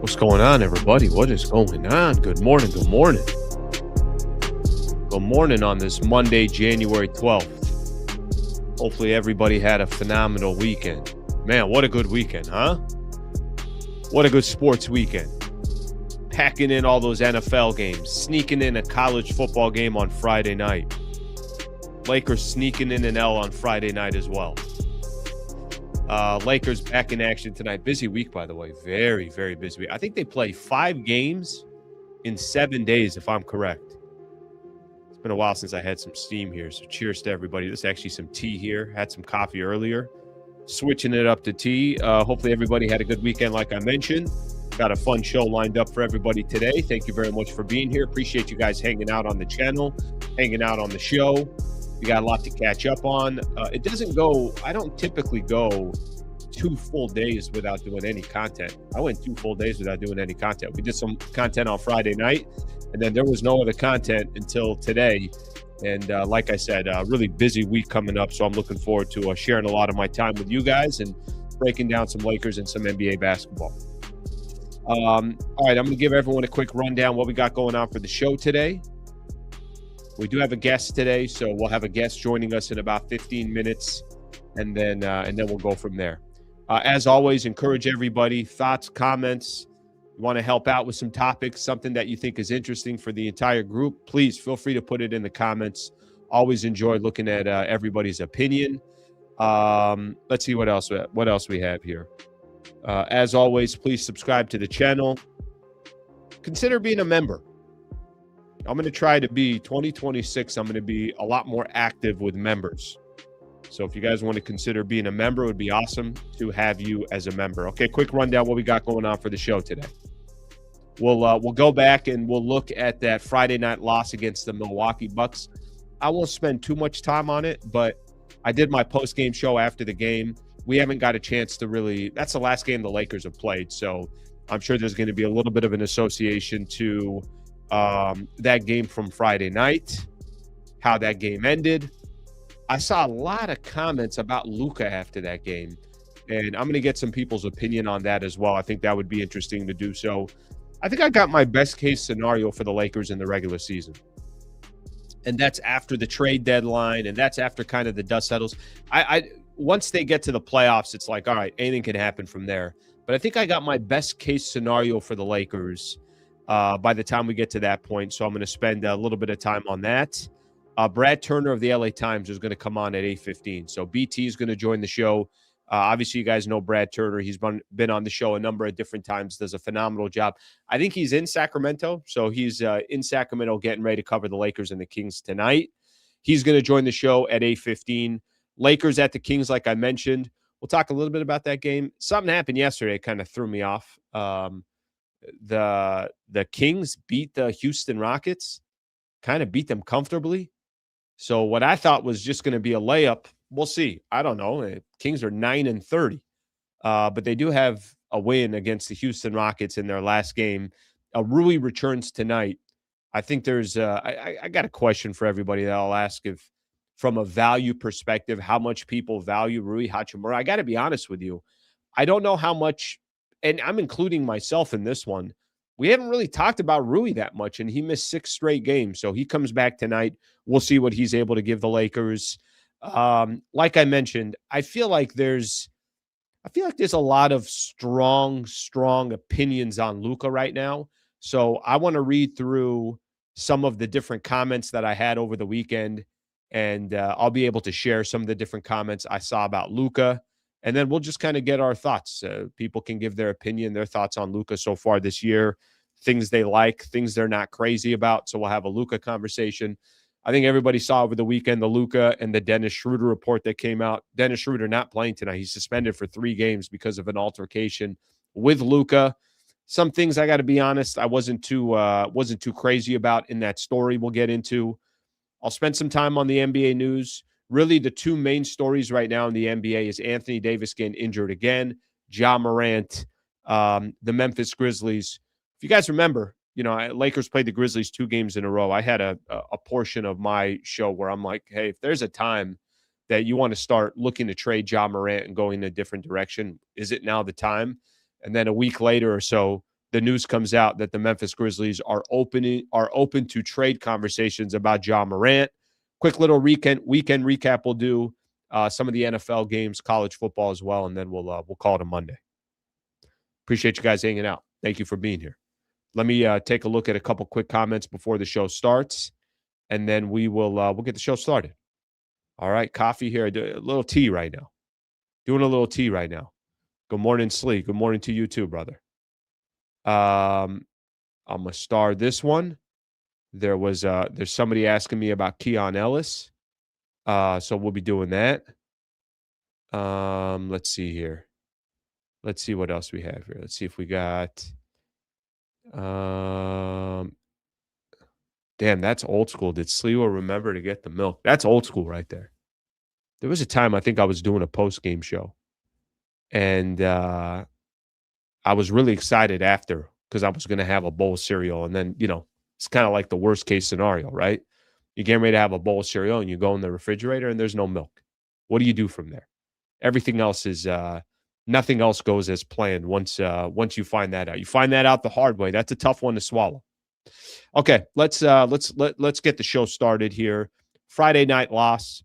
What's going on, everybody? What is going on? Good morning. Good morning. Good morning on this Monday, January 12th. Hopefully everybody had a phenomenal weekend. Man, what a good weekend, huh? What a good sports weekend. Packing in all those NFL games, sneaking in a college football game on Friday night. Lakers sneaking in an L on Friday night as well. Lakers back in action tonight. Busy week, by the way. Very, very busy week. I think they play 5 games in 7 days, if I'm correct. It's been a while since I had some steam here, so cheers to everybody. There's actually some tea here. Had some coffee earlier. Switching it up to tea. Hopefully everybody had a good weekend, like I mentioned. Got a fun show lined up for everybody today. Thank you very much for being here. Appreciate you guys hanging out on the channel, hanging out on the show. We got a lot to catch up on. It doesn't go, I don't typically go 2 full days without doing any content. I went 2 full days without doing any content. We did some content on Friday night, and then there was no other content until today. And like I said, a really busy week coming up, so I'm looking forward to sharing a lot of my time with you guys and breaking down some Lakers and some NBA basketball. All right, I'm going to give everyone a quick rundown what we got going on for the show today. We do have a guest today, so we'll have a guest joining us in about 15 minutes, and then we'll go from there. As always, encourage everybody, thoughts, comments. You want to help out with some topics, something that you think is interesting for the entire group, please feel free to put it in the comments. Always enjoy looking at everybody's opinion. Let's see what else we have here. As always, please subscribe to the channel. Consider being a member. I'm going to try to be 2026. I'm going to be a lot more active with members. So if you guys want to consider being a member, it would be awesome to have you as a member. Okay, quick rundown what we got going on for the show today. We'll go back and we'll look at that Friday night loss against the Milwaukee Bucks. I won't spend too much time on it, but I did my post-game show after the game. We haven't got a chance to really – that's the last game the Lakers have played, so I'm sure there's going to be a little bit of an association to – that game from Friday night, how that game ended. I saw a lot of comments about Luka after that game, and I'm going to get some people's opinion on that as well. I think that would be interesting to do. So I think I got my best case scenario for the Lakers in the regular season, and that's after the trade deadline, and that's after kind of the dust settles. I once they get to the playoffs, it's like, all right, anything can happen from there. But I think I got my best case scenario for the Lakers by the time we get to that point. So I'm going to spend a little bit of time on that. Brad Turner of the LA Times is going to come on at 8:15. So BT is going to join the show. Obviously, you guys know Brad Turner. He's been on the show a number of different times, does a phenomenal job. I think he's in Sacramento. So he's in Sacramento getting ready to cover the Lakers and the Kings tonight. He's going to join the show at 8:15. Lakers at the Kings, like I mentioned. We'll talk a little bit about that game. Something happened yesterday, kind of threw me off. The Kings beat the Houston Rockets, kind of beat them comfortably. So what I thought was just going to be a layup, we'll see. I don't know. Kings are 9-30, but they do have a win against the Houston Rockets in their last game. Rui returns tonight. I think there's I got a question for everybody that I'll ask, if from a value perspective, how much people value Rui Hachimura. I got to be honest with you. I don't know how much, and I'm including myself in this one. We haven't really talked about Rui that much, and he missed 6 straight games. So he comes back tonight. We'll see what he's able to give the Lakers. Like I mentioned, I feel like there's a lot of strong opinions on Luka right now. So I want to read through some of the different comments that I had over the weekend, and I'll be able to share some of the different comments I saw about Luka. And then we'll just kind of get our thoughts. People can give their opinion, their thoughts on Luka so far this year, things they like, things they're not crazy about. So we'll have a Luka conversation. I think everybody saw over the weekend the Luka and the Dennis Schroeder report that came out. Dennis Schroeder not playing tonight. He's suspended for 3 games because of an altercation with Luka. Some things, I got to be honest, I wasn't too crazy about in that story we'll get into. I'll spend some time on the NBA news. Really, the 2 main stories right now in the NBA is Anthony Davis getting injured again, Ja Morant, the Memphis Grizzlies. If you guys remember, Lakers played the Grizzlies 2 games in a row. I had a portion of my show where I'm like, hey, if there's a time that you want to start looking to trade Ja Morant and going in a different direction, is it now the time? And then a week later or so, the news comes out that the Memphis Grizzlies are open to trade conversations about Ja Morant. Quick little weekend recap we'll do. Some of the NFL games, college football as well, and then we'll call it a Monday. Appreciate you guys hanging out. Thank you for being here. Let me take a look at a couple quick comments before the show starts, and then we'll get the show started. All right, coffee here. A little tea right now. Doing a little tea right now. Good morning, Slee. Good morning to you too, brother. I'm gonna star this one. There's somebody asking me about Keon Ellis. So we'll be doing that. Let's see here. Let's see what else we have here. Let's see if we got damn, that's old school. Did Sliwa remember to get the milk? That's old school right there. There was a time I think I was doing a post-game show, and I was really excited after because I was going to have a bowl of cereal. And then, it's kind of like the worst case scenario, right? You're getting ready to have a bowl of cereal and you go in the refrigerator and there's no milk. What do you do from there? Everything else is nothing else goes as planned once you find that out. You find that out the hard way. That's a tough one to swallow. Okay, let's get the show started here. Friday night loss.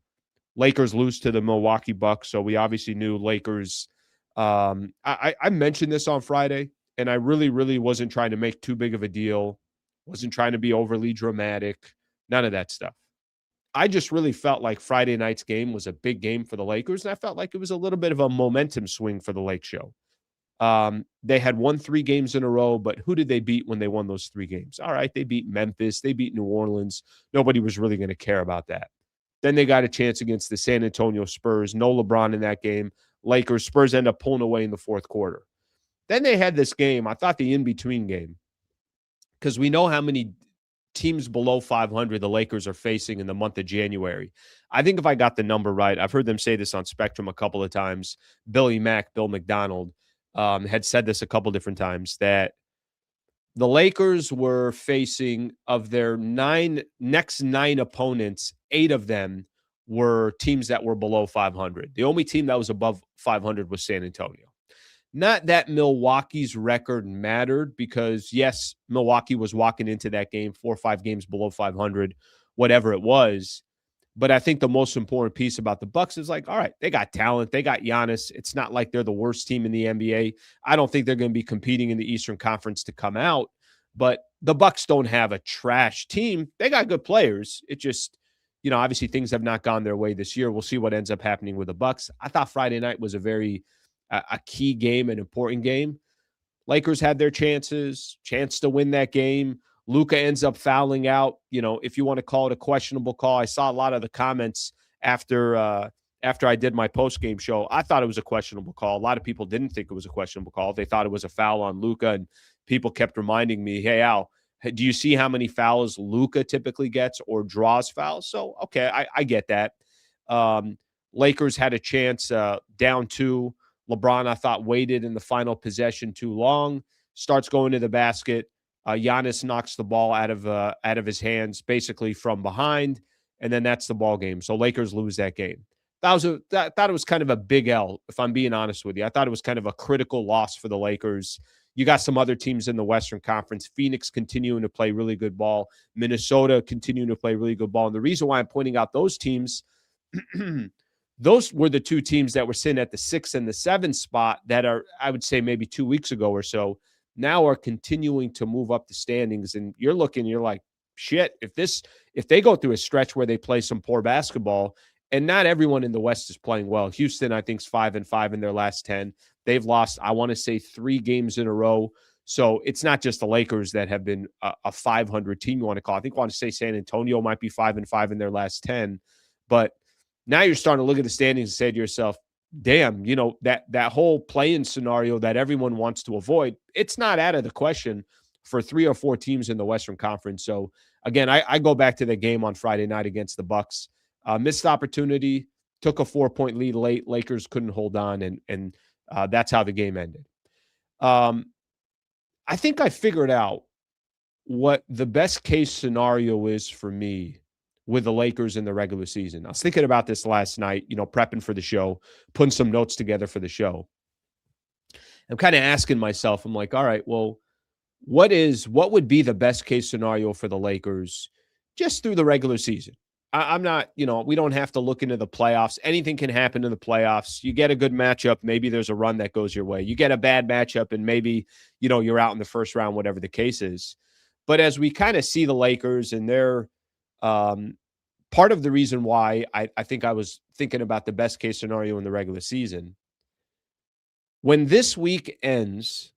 Lakers lose to the Milwaukee Bucks. So we obviously knew Lakers. I mentioned this on Friday, and I really, really wasn't trying to make too big of a deal. Wasn't trying to be overly dramatic. None of that stuff. I just really felt like Friday night's game was a big game for the Lakers, and I felt like it was a little bit of a momentum swing for the Lake Show. They had won 3 games in a row, but who did they beat when they won those 3 games? All right, they beat Memphis. They beat New Orleans. Nobody was really going to care about that. Then they got a chance against the San Antonio Spurs. No LeBron in that game. Lakers, Spurs end up pulling away in the fourth quarter. Then they had this game, I thought the in-between game, because we know how many teams below 500 the Lakers are facing in the month of January. I think if I got the number right, I've heard them say this on Spectrum a couple of times. Bill McDonald, had said this a couple different times, that the Lakers were facing, of their next 9 opponents, 8 of them were teams that were below 500. The only team that was above 500 was San Antonio. Not that Milwaukee's record mattered, because, yes, Milwaukee was walking into that game 4 or 5 games below 500, whatever it was. But I think the most important piece about the Bucks is like, all right, they got talent. They got Giannis. It's not like they're the worst team in the NBA. I don't think they're going to be competing in the Eastern Conference to come out. But the Bucks don't have a trash team. They got good players. It just, obviously things have not gone their way this year. We'll see what ends up happening with the Bucks. I thought Friday night was a key game, an important game. Lakers had their chance to win that game. Luka ends up fouling out. If you want to call it a questionable call, I saw a lot of the comments after I did my post-game show. I thought it was a questionable call. A lot of people didn't think it was a questionable call. They thought it was a foul on Luka, and people kept reminding me, hey, Al, do you see how many fouls Luka typically gets or draws fouls? So, okay, I get that. Lakers had a chance down 2. LeBron, I thought, waited in the final possession too long, starts going to the basket. Giannis knocks the ball out of his hands, basically from behind, and then that's the ball game. So Lakers lose that game. I thought it was kind of a big L, if I'm being honest with you. I thought it was kind of a critical loss for the Lakers. You got some other teams in the Western Conference. Phoenix continuing to play really good ball. Minnesota continuing to play really good ball. And the reason why I'm pointing out those teams, those were the 2 teams that were sitting at the 6 and the 7 spot that are, I would say, maybe 2 weeks ago or so, now are continuing to move up the standings. And you're like, shit, if they go through a stretch where they play some poor basketball, and not everyone in the West is playing well. Houston, I think, is 5-5 in their last 10. They've lost, I want to say, 3 games in a row. So it's not just the Lakers that have been a 500 team you want to call. I want to say San Antonio might be 5-5 in their last 10. But now you're starting to look at the standings and say to yourself, damn, that whole play-in scenario that everyone wants to avoid, it's not out of the question for 3 or 4 teams in the Western Conference. So, again, I go back to the game on Friday night against the Bucks. Missed opportunity, took a 4-point lead late. Lakers couldn't hold on, and that's how the game ended. I think I figured out what the best case scenario is for me with the Lakers in the regular season. I was thinking about this last night, prepping for the show, putting some notes together for the show. I'm kind of asking myself, I'm like, all right, well, what would be the best case scenario for the Lakers just through the regular season? I'm not, we don't have to look into the playoffs. Anything can happen in the playoffs. You get a good matchup, maybe there's a run that goes your way. You get a bad matchup, and maybe, you're out in the first round, whatever the case is. But as we kind of see the Lakers and their part of the reason why I think I was thinking about the best case scenario in the regular season, when this week ends,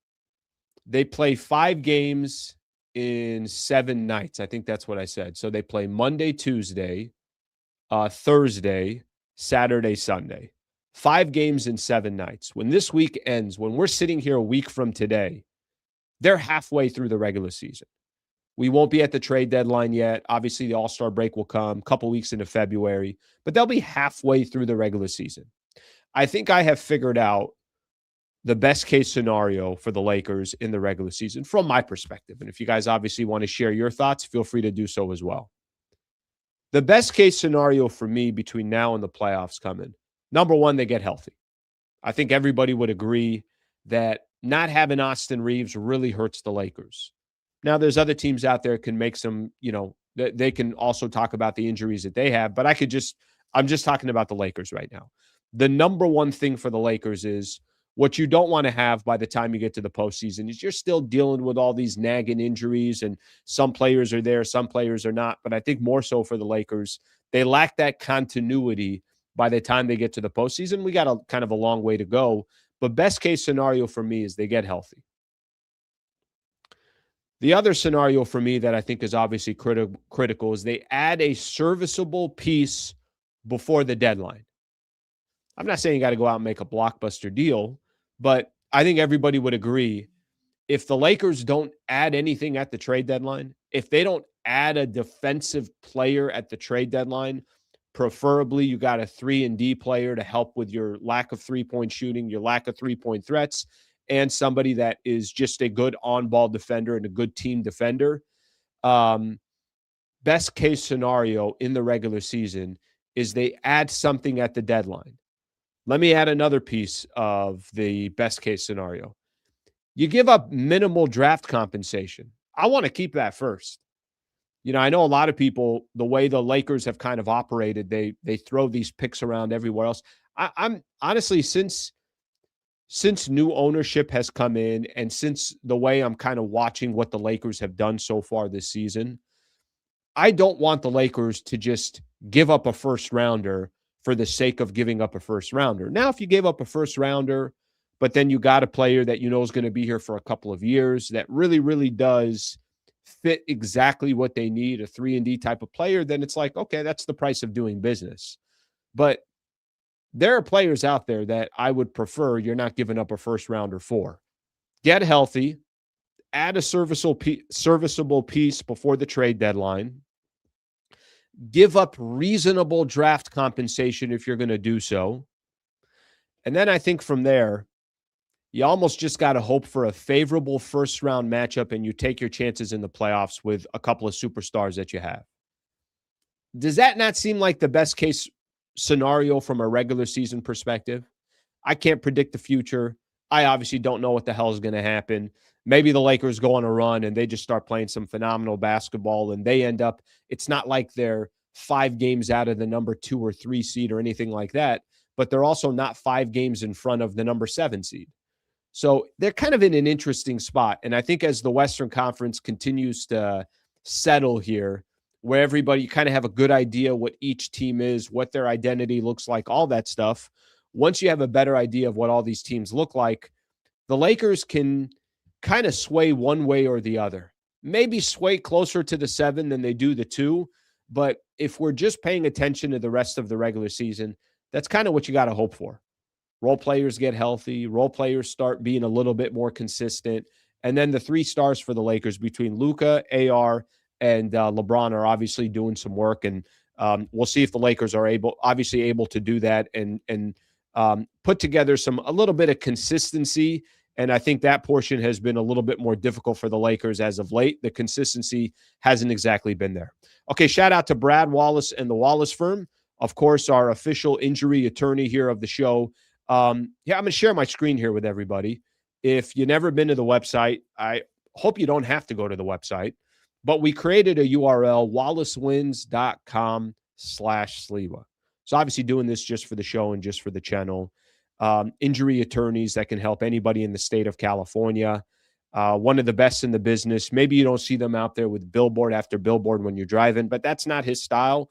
they play 5 games in 7 nights. I think that's what I said. So they play Monday, Tuesday, Thursday, Saturday, Sunday. 5 games in 7 nights. When this week ends, when we're sitting here a week from today, they're halfway through the regular season. We won't be at the trade deadline yet. Obviously, the All-Star break will come a couple weeks into February, but they'll be halfway through the regular season. I think I have figured out the best case scenario for the Lakers in the regular season from my perspective. And if you guys obviously want to share your thoughts, feel free to do so as well. The best case scenario for me between now and the playoffs coming, number one, they get healthy. I think everybody would agree that not having Austin Reeves really hurts the Lakers. Now, there's other teams out there can make some, they can also talk about the injuries that they have, but I'm just talking about the Lakers right now. The number one thing for the Lakers is what you don't want to have by the time you get to the postseason is you're still dealing with all these nagging injuries, and some players are there, some players are not. But I think more so for the Lakers, they lack that continuity by the time they get to the postseason. We got a kind of a long way to go, but best case scenario for me is they get healthy. The other scenario for me that I think is obviously critical is they add a serviceable piece before the deadline. I'm not saying you got to go out and make a blockbuster deal, but I think everybody would agree if the Lakers don't add anything at the trade deadline, if they don't add a defensive player at the trade deadline, preferably you got a 3-and-D player to help with your lack of three-point shooting, your lack of three-point threats, and somebody that is just a good on-ball defender and a good team defender. Best case scenario in the regular season is they add something at the deadline. Let me add another piece of the best case scenario. You give up minimal draft compensation. I want to keep that first. I know a lot of people, the way the Lakers have kind of operated, they throw these picks around everywhere else. I'm honestly, since new ownership has come in, and since the way I'm kind of watching what the Lakers have done so far this season, I don't want the Lakers to just give up a first rounder for the sake of giving up a first rounder. Now, if you gave up a first rounder, but then you got a player that is going to be here for a couple of years that really, really does fit exactly what they need, a 3-and-D type of player, then it's like, okay, that's the price of doing business. But there are players out there that I would prefer you're not giving up a first rounder for. Get healthy, add a serviceable piece before the trade deadline, give up reasonable draft compensation if you're going to do so. And then I think from there, you almost just got to hope for a favorable first-round matchup, and you take your chances in the playoffs with a couple of superstars that you have. Does that not seem like the best-case scenario from a regular season perspective? I can't predict the future. I obviously don't know what the hell is going to happen. Maybe the Lakers go on a run and they just start playing some phenomenal basketball, and they end up, it's not like they're 5 games out of the number 2 or 3 seed or anything like that, but they're also not 5 games in front of the number 7 seed. So they're kind of in an interesting spot. And I think as the Western Conference continues to settle here, where everybody kind of have a good idea what each team is, what their identity looks like, all that stuff, once you have a better idea of what all these teams look like, the Lakers can kind of sway one way or the other. Maybe sway closer to the 7 than they do the 2. But if we're just paying attention to the rest of the regular season, that's kind of what you got to hope for. Role players get healthy. Role players start being a little bit more consistent. And then the 3 stars for the Lakers between Luka, AR, and LeBron are obviously doing some work. And we'll see if the Lakers are able to do that and put together a little bit of consistency. And I think that portion has been a little bit more difficult for the Lakers as of late. The consistency hasn't exactly been there. Okay, shout out to Brad Wallace and the Wallace firm. Of course, our official injury attorney here of the show. I'm going to share my screen here with everybody. If you've never been to the website, I hope you don't have to go to the website, but we created a URL, wallacewins.com/Sliwa. So obviously doing this just for the show and just for the channel. Injury attorneys that can help anybody in the state of California. One of the best in the business. Maybe you don't see them out there with billboard after billboard when you're driving, but that's not his style.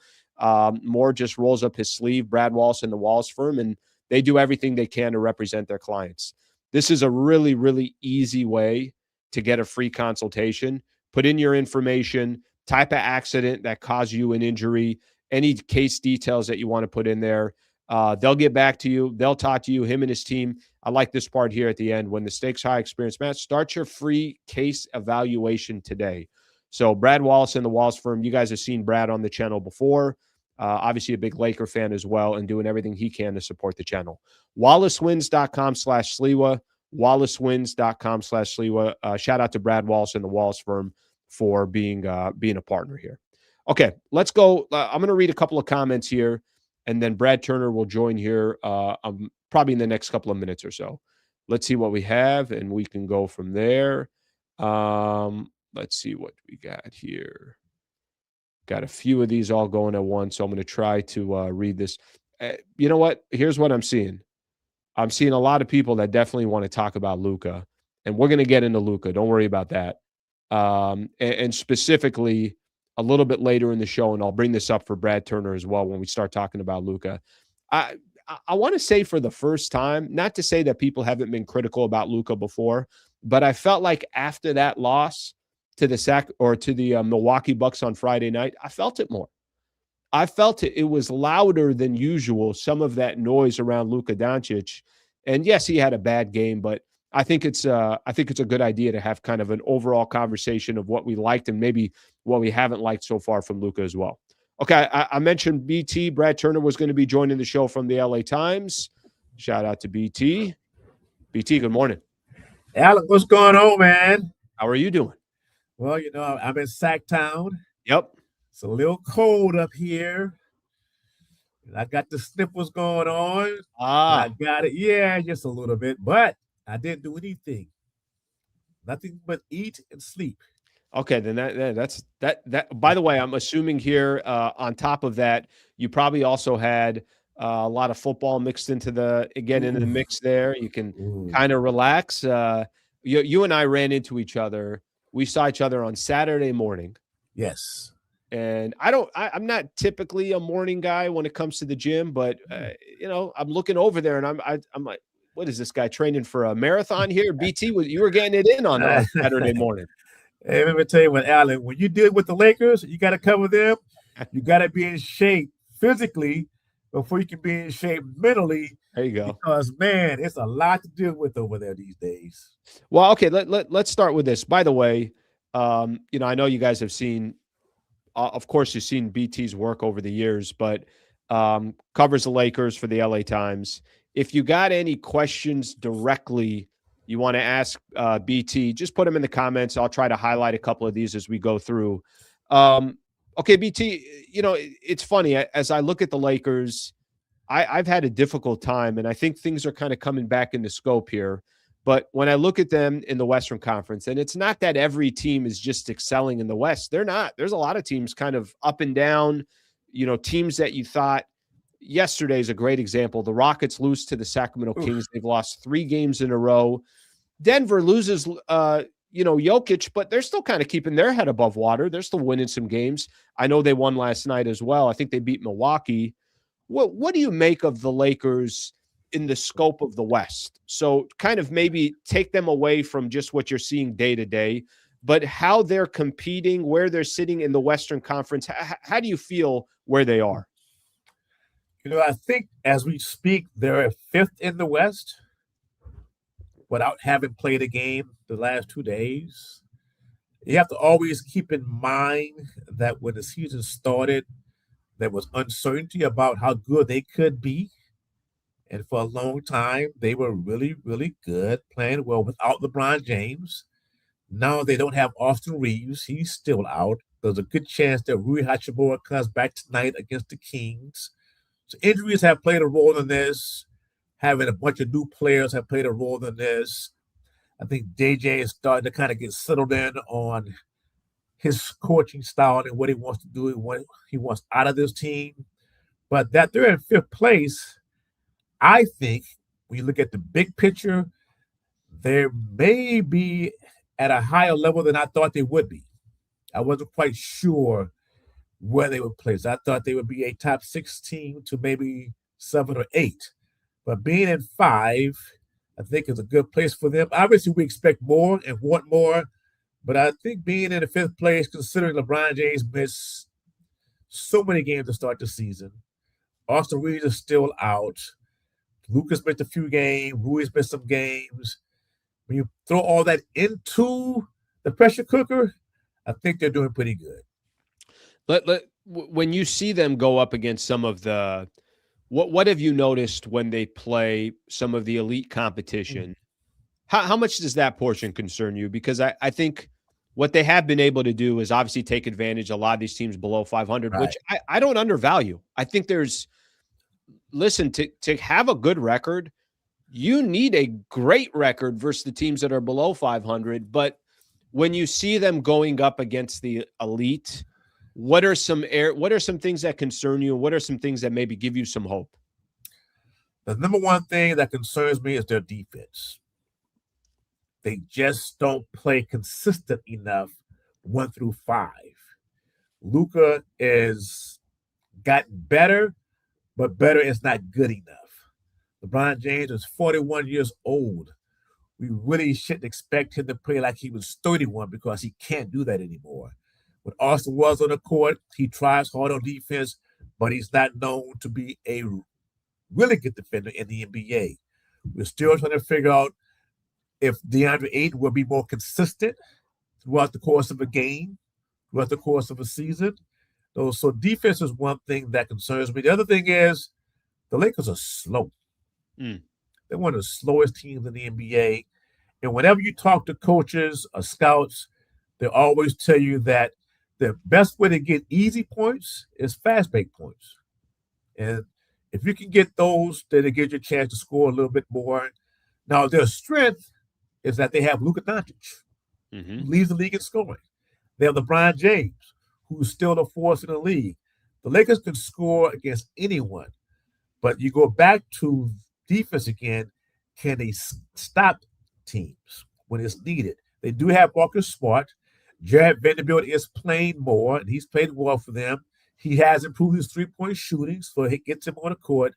More just rolls up his sleeve, Brad Wallace and the Wallace firm, and they do everything they can to represent their clients. This is a really, really easy way to get a free consultation. Put in your information, type of accident that caused you an injury, any case details that you want to put in there. They'll get back to you. They'll talk to you, him and his team. I like this part here at the end. When the stakes high, experience match, start your free case evaluation today. So Brad Wallace and the Wallace firm, you guys have seen Brad on the channel before. Obviously a big Laker fan as well and doing everything he can to support the channel. wallacewins.com/Sliwa, wallacewins.com/Sliwa. Shout out to Brad Wallace and the Wallace firm for being a partner here. Okay, let's go. I'm going to read a couple of comments here, and then Brad Turner will join here probably in the next couple of minutes or so. Let's see what we have, and we can go from there. Let's see what we got here. Got a few of these all going at once, so I'm going to try to read this. You know what? Here's what I'm seeing. I'm seeing a lot of people that definitely want to talk about Luka, and we're going to get into Luka. Don't worry about that. And specifically a little bit later in the show, and I'll bring this up for Brad Turner as well when we start talking about Luka. I want to say for the first time, not to say that people haven't been critical about Luka before, but I felt like after that loss to the Milwaukee Bucks on Friday night, I felt it more. I felt it. It was louder than usual, some of that noise around Luka Doncic. And yes, he had a bad game, but I think it's a good idea to have kind of an overall conversation of what we liked and maybe what we haven't liked so far from Luka as well. Okay, I mentioned BT. Brad Turner was going to be joining the show from the LA Times. Shout out to BT. BT, good morning. Alec, what's going on, man? How are you doing? Well, you know, I'm in Sacktown. Yep. It's a little cold up here. I got the sniffles going on. I got it. Yeah, just a little bit. But I didn't do anything. Nothing but eat and sleep. Okay, then that's. By the way, I'm assuming here on top of that, you probably also had a lot of football mixed into the mix there. You can kind of relax. You and I ran into each other. We saw each other on Saturday morning. Yes. And I'm not typically a morning guy when it comes to the gym, but you know, I'm looking over there and I'm like, what is this guy training for a marathon here? BT, you were getting it in on Saturday morning. Hey, let me tell you what, Alan, when you deal with the Lakers, you got to cover them. You got to be in shape physically before you can be in shape mentally. There you go. Because, man, it's a lot to deal with over there these days. Well, okay, let's start with this. By the way, you know, I know you guys have seen, of course, you've seen BT's work over the years, but covers the Lakers for the LA Times. If you got any questions directly you want to ask BT, just put them in the comments. I'll try to highlight a couple of these as we go through. Okay, BT, you know, it's funny. As I look at the Lakers, I've had a difficult time, and I think things are kind of coming back into scope here. But when I look at them in the Western Conference, and it's not that every team is just excelling in the West. They're not. There's a lot of teams kind of up and down, you know, teams that you thought yesterday is a great example. The Rockets lose to the Sacramento Kings. They've lost 3 games in a row. Denver loses, you know, Jokic, but they're still kind of keeping their head above water. They're still winning some games. I know they won last night as well. I think they beat Milwaukee. What do you make of the Lakers in the scope of the West? So kind of maybe take them away from just what you're seeing day to day, but how they're competing, where they're sitting in the Western Conference. How do you feel where they are? You know, I think as we speak, they're 5th in the West without having played a game the last 2 days. You have to always keep in mind that when the season started, there was uncertainty about how good they could be. And for a long time, they were really, really good, playing well without LeBron James. Now they don't have Austin Reeves. He's still out. There's a good chance that Rui Hachimura comes back tonight against the Kings. So injuries have played a role in this. Having a bunch of new players have played a role in this. I think JJ is starting to kind of get settled in on his coaching style and what he wants to do and what he wants out of this team. But that they're in fifth place, I think when you look at the big picture, they may be at a higher level than I thought they would be. I wasn't quite sure where they would place. I thought they would be a top 16 to maybe 7 or 8. But being in 5, I think is a good place for them. Obviously, we expect more and want more, but I think being in the 5th place, considering LeBron James missed so many games to start the season, Austin Reeves is still out, Luka's missed a few games, Rui's missed some games. When you throw all that into the pressure cooker, I think they're doing pretty good. When you see them go up against some of the what have you noticed when they play some of the elite competition? How much does that portion concern you? Because I think what they have been able to do is obviously take advantage of a lot of these teams below 500, Right. which I don't undervalue. I think listen, to have a good record, you need a great record versus the teams that are below 500. But when you see them going up against the elite, what are some things that concern you? What are some things that maybe give you some hope? The number one thing that concerns me is their defense. They just don't play consistent enough 1 through 5. Luka is gotten better, but better is not good enough. LeBron James is 41 years old. We really shouldn't expect him to play like he was 31 because he can't do that anymore. When Austin was on the court, he tries hard on defense, but he's not known to be a really good defender in the NBA. We're still trying to figure out if Deandre Ayton will be more consistent throughout the course of a game, throughout the course of a season. So defense is one thing that concerns me. The other thing is the Lakers are slow. They're one of the slowest teams in the NBA. And whenever you talk to coaches or scouts, they always tell you that the best way to get easy points is fast break points. And if you can get those, then it gives you a chance to score a little bit more. Now, their strength is that they have Luka Doncic, who leads the league in scoring. They have LeBron James, who's still the force in the league. The Lakers can score against anyone. But you go back to defense again, can they stop teams when it's needed? They do have Marcus Smart. Jared Vanderbilt is playing more, and he's played well for them. He has improved his three-point shooting, so it gets him on the court.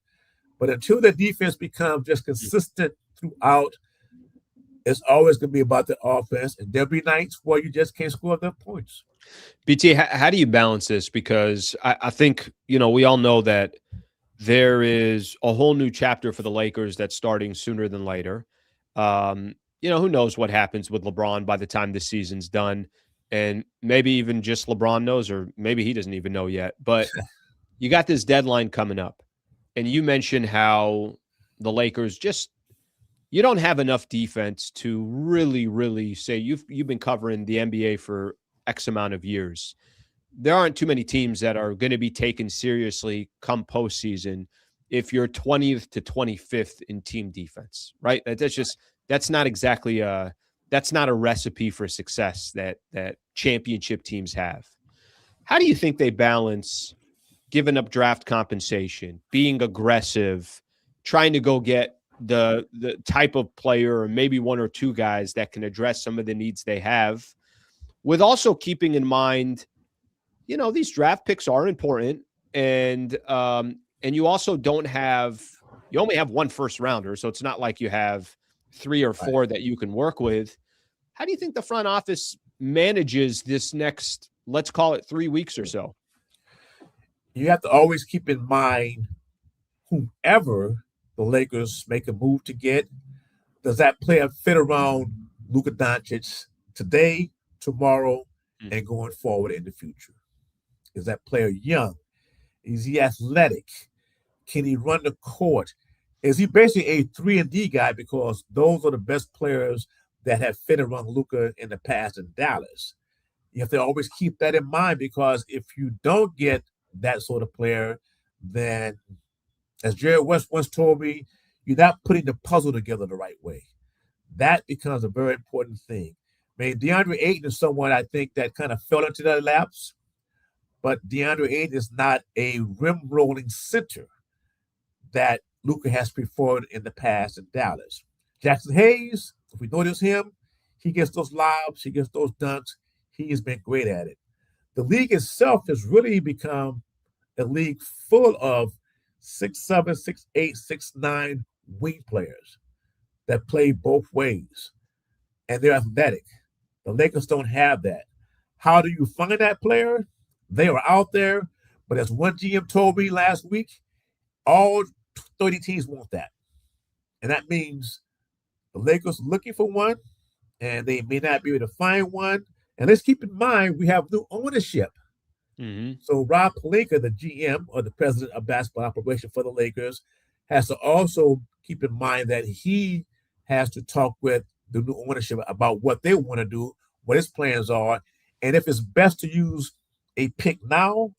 But until the defense becomes just consistent throughout, it's always going to be about the offense. And there'll be nights where you just can't score enough points. BT, how do you balance this? Because I think, we all know that there is a whole new chapter for the Lakers that's starting sooner than later. Who knows what happens with LeBron by the time this season's done. And maybe even just LeBron knows, or maybe he doesn't even know yet. But you got this deadline coming up. And you mentioned how the Lakers you don't have enough defense to really, really say you've been covering the NBA for X amount of years. There aren't too many teams that are going to be taken seriously come postseason if you're 20th to 25th in team defense, right? That's not exactly that's not a recipe for success that championship teams have. How do you think they balance giving up draft compensation, being aggressive, trying to go get the type of player or maybe one or two guys that can address some of the needs they have, with also keeping in mind, these draft picks are important, and you also only have one first rounder, so it's not like you have 3 or 4 that you can work with. How do you think the front office manages this next, let's call it 3 weeks or so? You have to always keep in mind whomever the Lakers make a move to get, does that player fit around Luka Doncic today, tomorrow, and going forward in the future? Is that player young? Is he athletic? Can he run the court? Is he basically a 3-and-D guy, because those are the best players that have fit around Luka in the past in Dallas? You have to always keep that in mind, because if you don't get that sort of player, then, as Jerry West once told me, you're not putting the puzzle together the right way. that becomes a very important thing. I mean, Deandre Ayton is someone I think that kind of fell into that laps, but Deandre Ayton is not a rim rolling center that Luka has preferred in the past in Dallas. Jackson Hayes, if we notice him, he gets those lobs, he gets those dunks. He has been great at it. The league itself has really become a league full of 6'7", 6'8", 6'9" wing players that play both ways, and they're athletic. The Lakers don't have that. How do you find that player? They are out there, but as one GM told me last week, all 30 teams want that. And that means the Lakers are looking for one, and they may not be able to find one. And let's keep in mind, we have new ownership. Mm-hmm. So Rob Pelinka, the GM or the president of basketball operation for the Lakers, has to also keep in mind that he has to talk with the new ownership about what they want to do, what his plans are, and if it's best to use a pick now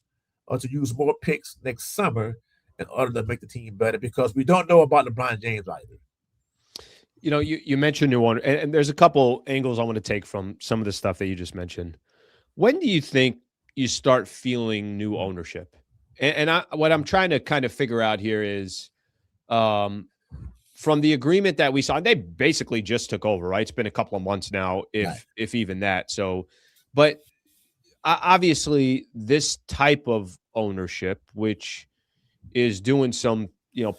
or to use more picks next summer in order to make the team better, because we don't know about LeBron James either. You know, you mentioned new owner, and there's a couple angles I want to take from some of the stuff that you just mentioned. When do you think you start feeling new ownership? And what I'm trying to kind of figure out here is from the agreement that we saw, they basically just took over, right? It's been a couple of months now, if even that. So, but obviously this type of ownership, which is doing some,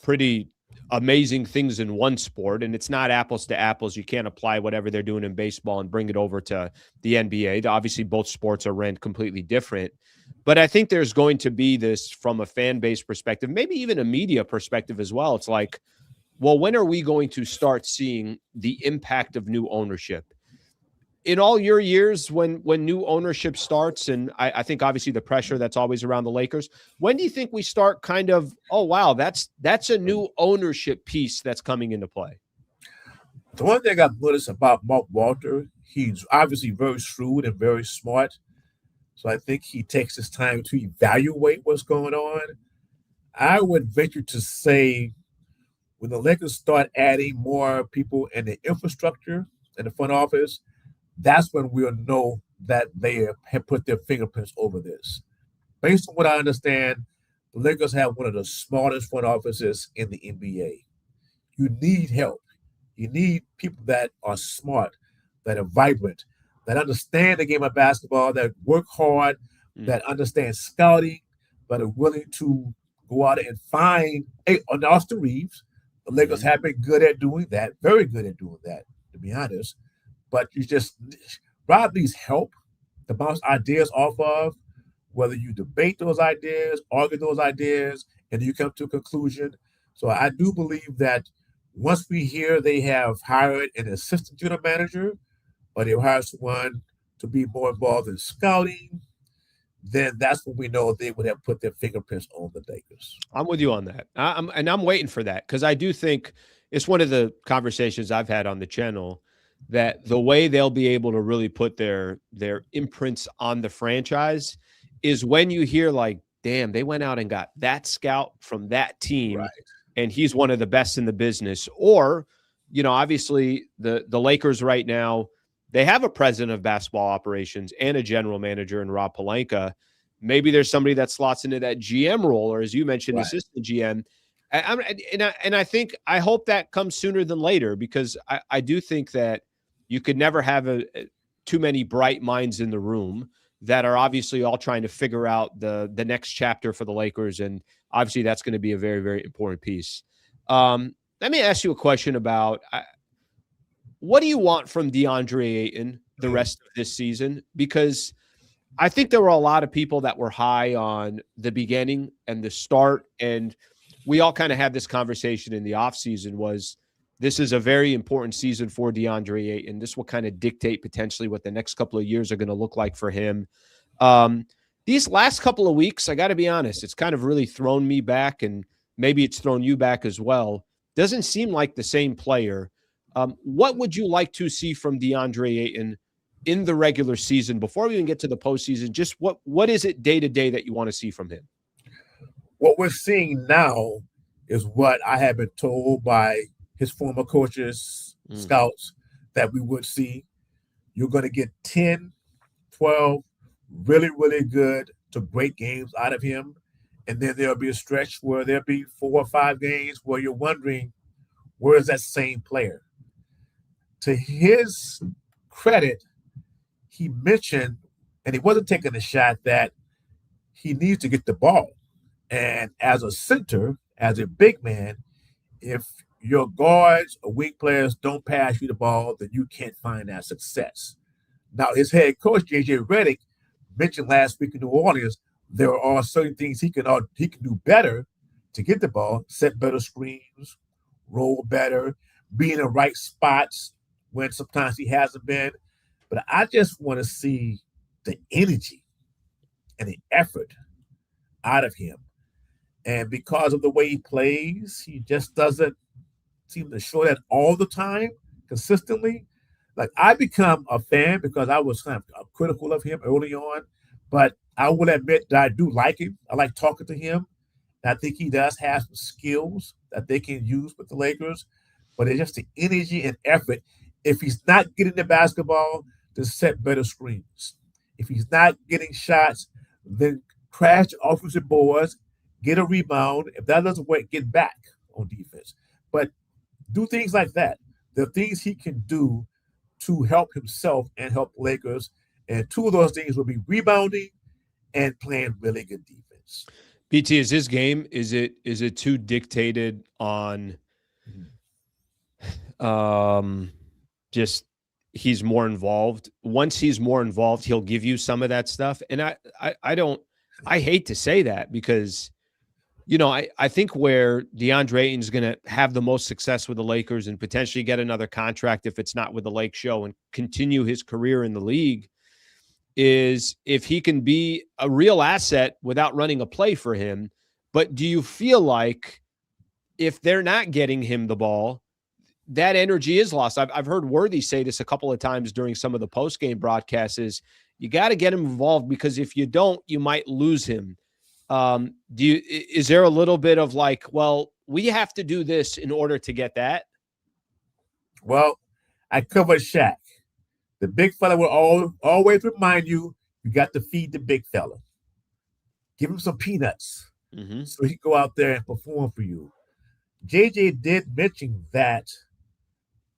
pretty amazing things in one sport, and it's not apples to apples. You can't apply whatever they're doing in baseball and bring it over to the NBA. Obviously, both sports are ran completely different. But I think there's going to be this from a fan base perspective, maybe even a media perspective as well. It's like, well, when are we going to start seeing the impact of new ownership? In all your years when new ownership starts, and I think obviously the pressure that's always around the Lakers, when do you think we start kind of, oh, wow, that's a new ownership piece that's coming into play? The one thing I've noticed about Mark Walter, he's obviously very shrewd and very smart. So I think he takes his time to evaluate what's going on. I would venture to say when the Lakers start adding more people in the infrastructure in the front office, that's when we'll know that they have put their fingerprints over this. Based on what I understand, the Lakers have one of the smartest front offices in the NBA. You need help. You need people that are smart, that are vibrant, that understand the game of basketball, that work hard, that understand scouting, that are willing to go out and find an Austin Reeves. The Lakers have been good at doing that, very good at doing that, to be honest. But you just, Rob needs help to bounce ideas off of, whether you debate those ideas, argue those ideas, and you come to a conclusion. So I do believe that once we hear they have hired an assistant general manager, or they've hired someone to be more involved in scouting, then that's when we know they would have put their fingerprints on the Lakers. I'm with you on that. I'm waiting for that, because I do think it's one of the conversations I've had on the channel that the way they'll be able to really put their imprints on the franchise is when you hear like, damn, they went out and got that scout from that team, right, and he's one of the best in the business. Or, obviously the Lakers right now, they have a president of basketball operations and a general manager in Rob Pelinka. Maybe there's somebody that slots into that GM role, or as you mentioned, assistant GM. And I hope that comes sooner than later, because I do think that you could never have too many bright minds in the room that are obviously all trying to figure out the next chapter for the Lakers. And obviously that's going to be a very, very important piece. Let me ask you a question about what do you want from Deandre Ayton the rest of this season? Because I think there were a lot of people that were high on the beginning and the start, and we all kind of had this conversation in the offseason was this is a very important season for Deandre Ayton. This will kind of dictate potentially what the next couple of years are going to look like for him. These last couple of weeks, I got to be honest, it's kind of really thrown me back, and maybe it's thrown you back as well. Doesn't seem like the same player. What would you like to see from Deandre Ayton in the regular season before we even get to the postseason? Just what is it day to day that you want to see from him? What we're seeing now is what I have been told by his former coaches, scouts, that we would see. You're going to get 10, 12 really, really good to great games out of him. And then there'll be a stretch where there'll be 4 or 5 games where you're wondering, where is that same player? To his credit, he mentioned, and he wasn't taking a shot, that he needs to get the ball. And as a center, as a big man, if your guards or weak players don't pass you the ball, then you can't find that success. Now, his head coach, J.J. Redick, mentioned last week in New Orleans, there are certain things he can do better to get the ball, set better screens, roll better, be in the right spots when sometimes he hasn't been. But I just want to see the energy and the effort out of him. And because of the way he plays, he just doesn't seem to show that all the time, consistently. Like, I become a fan because I was kind of critical of him early on, but I will admit that I do like him. I like talking to him. And I think he does have some skills that they can use with the Lakers, but it's just the energy and effort. If he's not getting the basketball, then set better screens. If he's not getting shots, then crash offensive boards, get a rebound. If that doesn't work, get back on defense. But do things like that. There are things he can do to help himself and help the Lakers. And two of those things will be rebounding and playing really good defense. BT, is his game, is it too dictated on just he's more involved? Once he's more involved, he'll give you some of that stuff. And I hate to say that because, I think where Deandre Ayton is going to have the most success with the Lakers and potentially get another contract if it's not with the Lake Show and continue his career in the league is if he can be a real asset without running a play for him. But do you feel like if they're not getting him the ball, that energy is lost? I've heard Worthy say this a couple of times during some of the post-game broadcasts is you got to get him involved because if you don't, you might lose him. Is there a little bit of like, well, we have to do this in order to get that? Well, I covered Shaq. The big fella will always remind you, you got to feed the big fella. Give him some peanuts so he can go out there and perform for you. JJ did mention that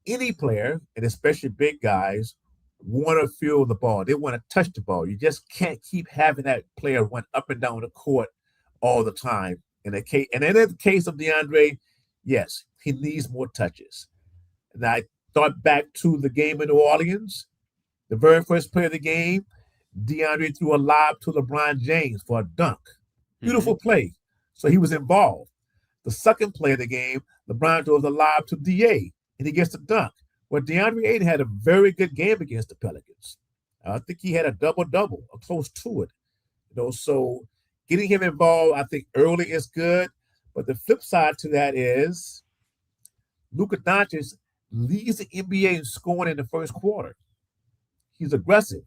any player, and especially big guys, want to feel the ball. They want to touch the ball. You just can't keep having that player run up and down the court all the time. And in the case of Deandre, yes, he needs more touches. And I thought back to the game in New Orleans. The very first play of the game, Deandre threw a lob to LeBron James for a dunk. Beautiful play. So he was involved. The second play of the game, LeBron throws a lob to DA, and he gets the dunk. Well, Deandre Ayton had a very good game against the Pelicans. I think he had a double-double, or close to it. So getting him involved, I think, early is good. But the flip side to that is Luka Doncic leads the NBA in scoring in the first quarter. He's aggressive.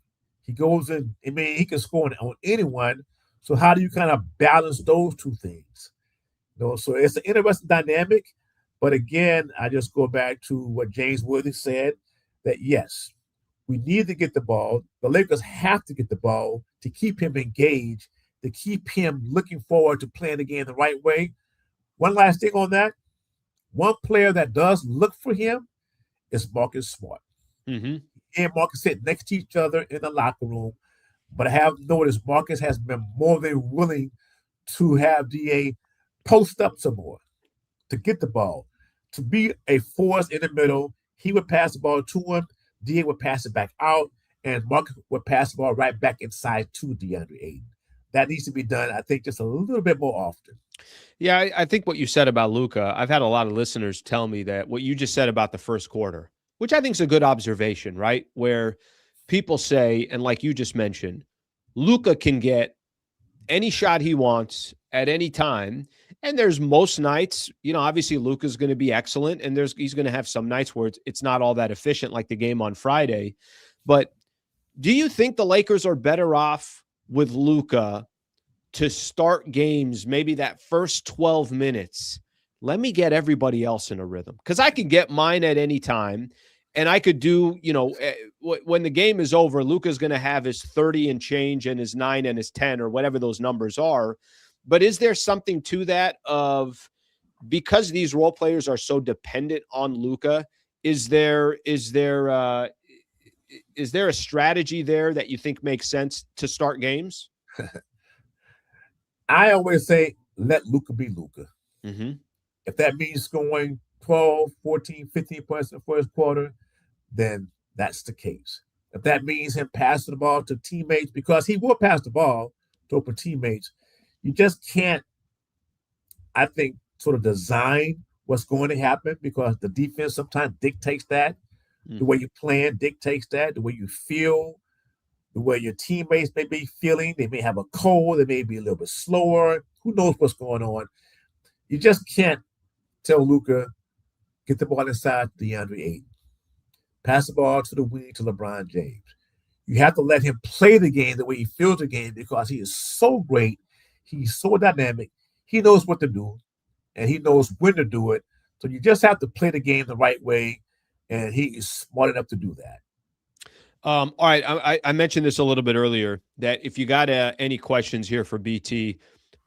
He goes in, he can score on anyone. So how do you kind of balance those two things? So it's an interesting dynamic. But again, I just go back to what James Worthy said, that yes, we need to get the ball. The Lakers have to get the ball to keep him engaged, to keep him looking forward to playing the game the right way. One last thing on that. One player that does look for him is Marcus Smart. And Marcus sit next to each other in the locker room. But I have noticed Marcus has been more than willing to have DA post up some more, to get the ball, to be a force in the middle. He would pass the ball to him, DA would pass it back out, and Marcus would pass the ball right back inside to Deandre Ayton. That needs to be done, I think, just a little bit more often. Yeah, I think what you said about Luka, I've had a lot of listeners tell me that what you just said about the first quarter, which I think is a good observation, right? Where people say, and like you just mentioned, Luka can get any shot he wants at any time. And there's most nights, obviously Luka's going to be excellent. And he's going to have some nights where it's not all that efficient, like the game on Friday. But do you think the Lakers are better off with Luka to start games, maybe that first 12 minutes? Let me get everybody else in a rhythm because I can get mine at any time. And I could do, when the game is over, Luka's going to have his 30 and change and his 9 and his 10 or whatever those numbers are. But is there something to that of, because these role players are so dependent on Luka, is there a strategy there that you think makes sense to start games? I always say, let Luka be Luka. Mm-hmm. If that means scoring 12, 14, 15 points in the first quarter, then that's the case. If that means him passing the ball to teammates, because he will pass the ball to open teammates, you just can't, I think, sort of design what's going to happen, because the defense sometimes dictates that. The way you plan dictates that. The way you feel, the way your teammates may be feeling. They may have a cold. They may be a little bit slower. Who knows what's going on? You just can't tell Luka, get the ball inside Deandre Ayton. Pass the ball to the wing to LeBron James. You have to let him play the game the way he feels the game, because he is so great. He's so dynamic. He knows what to do, and he knows when to do it. So you just have to play the game the right way, and he is smart enough to do that. All right. I mentioned this a little bit earlier, that if you got any questions here for BT,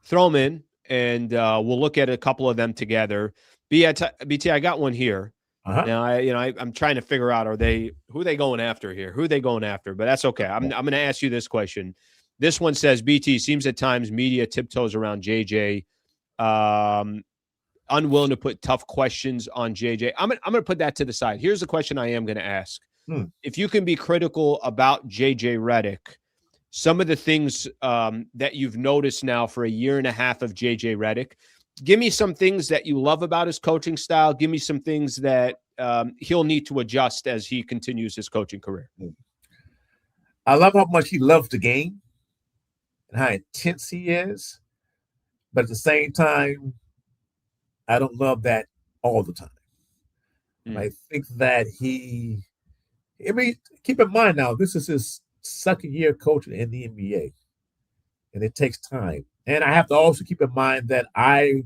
throw them in, and we'll look at a couple of them together. BT, I got one here. Uh-huh. Now, I'm trying to figure out, who are they going after here? Who are they going after? But that's okay. I'm going to ask you this question. This one says, BT, seems at times media tiptoes around JJ, unwilling to put tough questions on JJ. I'm going to put that to the side. Here's the question I am going to ask. If you can be critical about JJ Redick, some of the things that you've noticed now for a year and a half of JJ Redick, give me some things that you love about his coaching style. Give me some things that he'll need to adjust as he continues his coaching career. I love how much he loves the game and how intense he is. But at the same time, I don't love that all the time. I think that keep in mind now, this is his second year coaching in the NBA, and it takes time. And I have to also keep in mind that I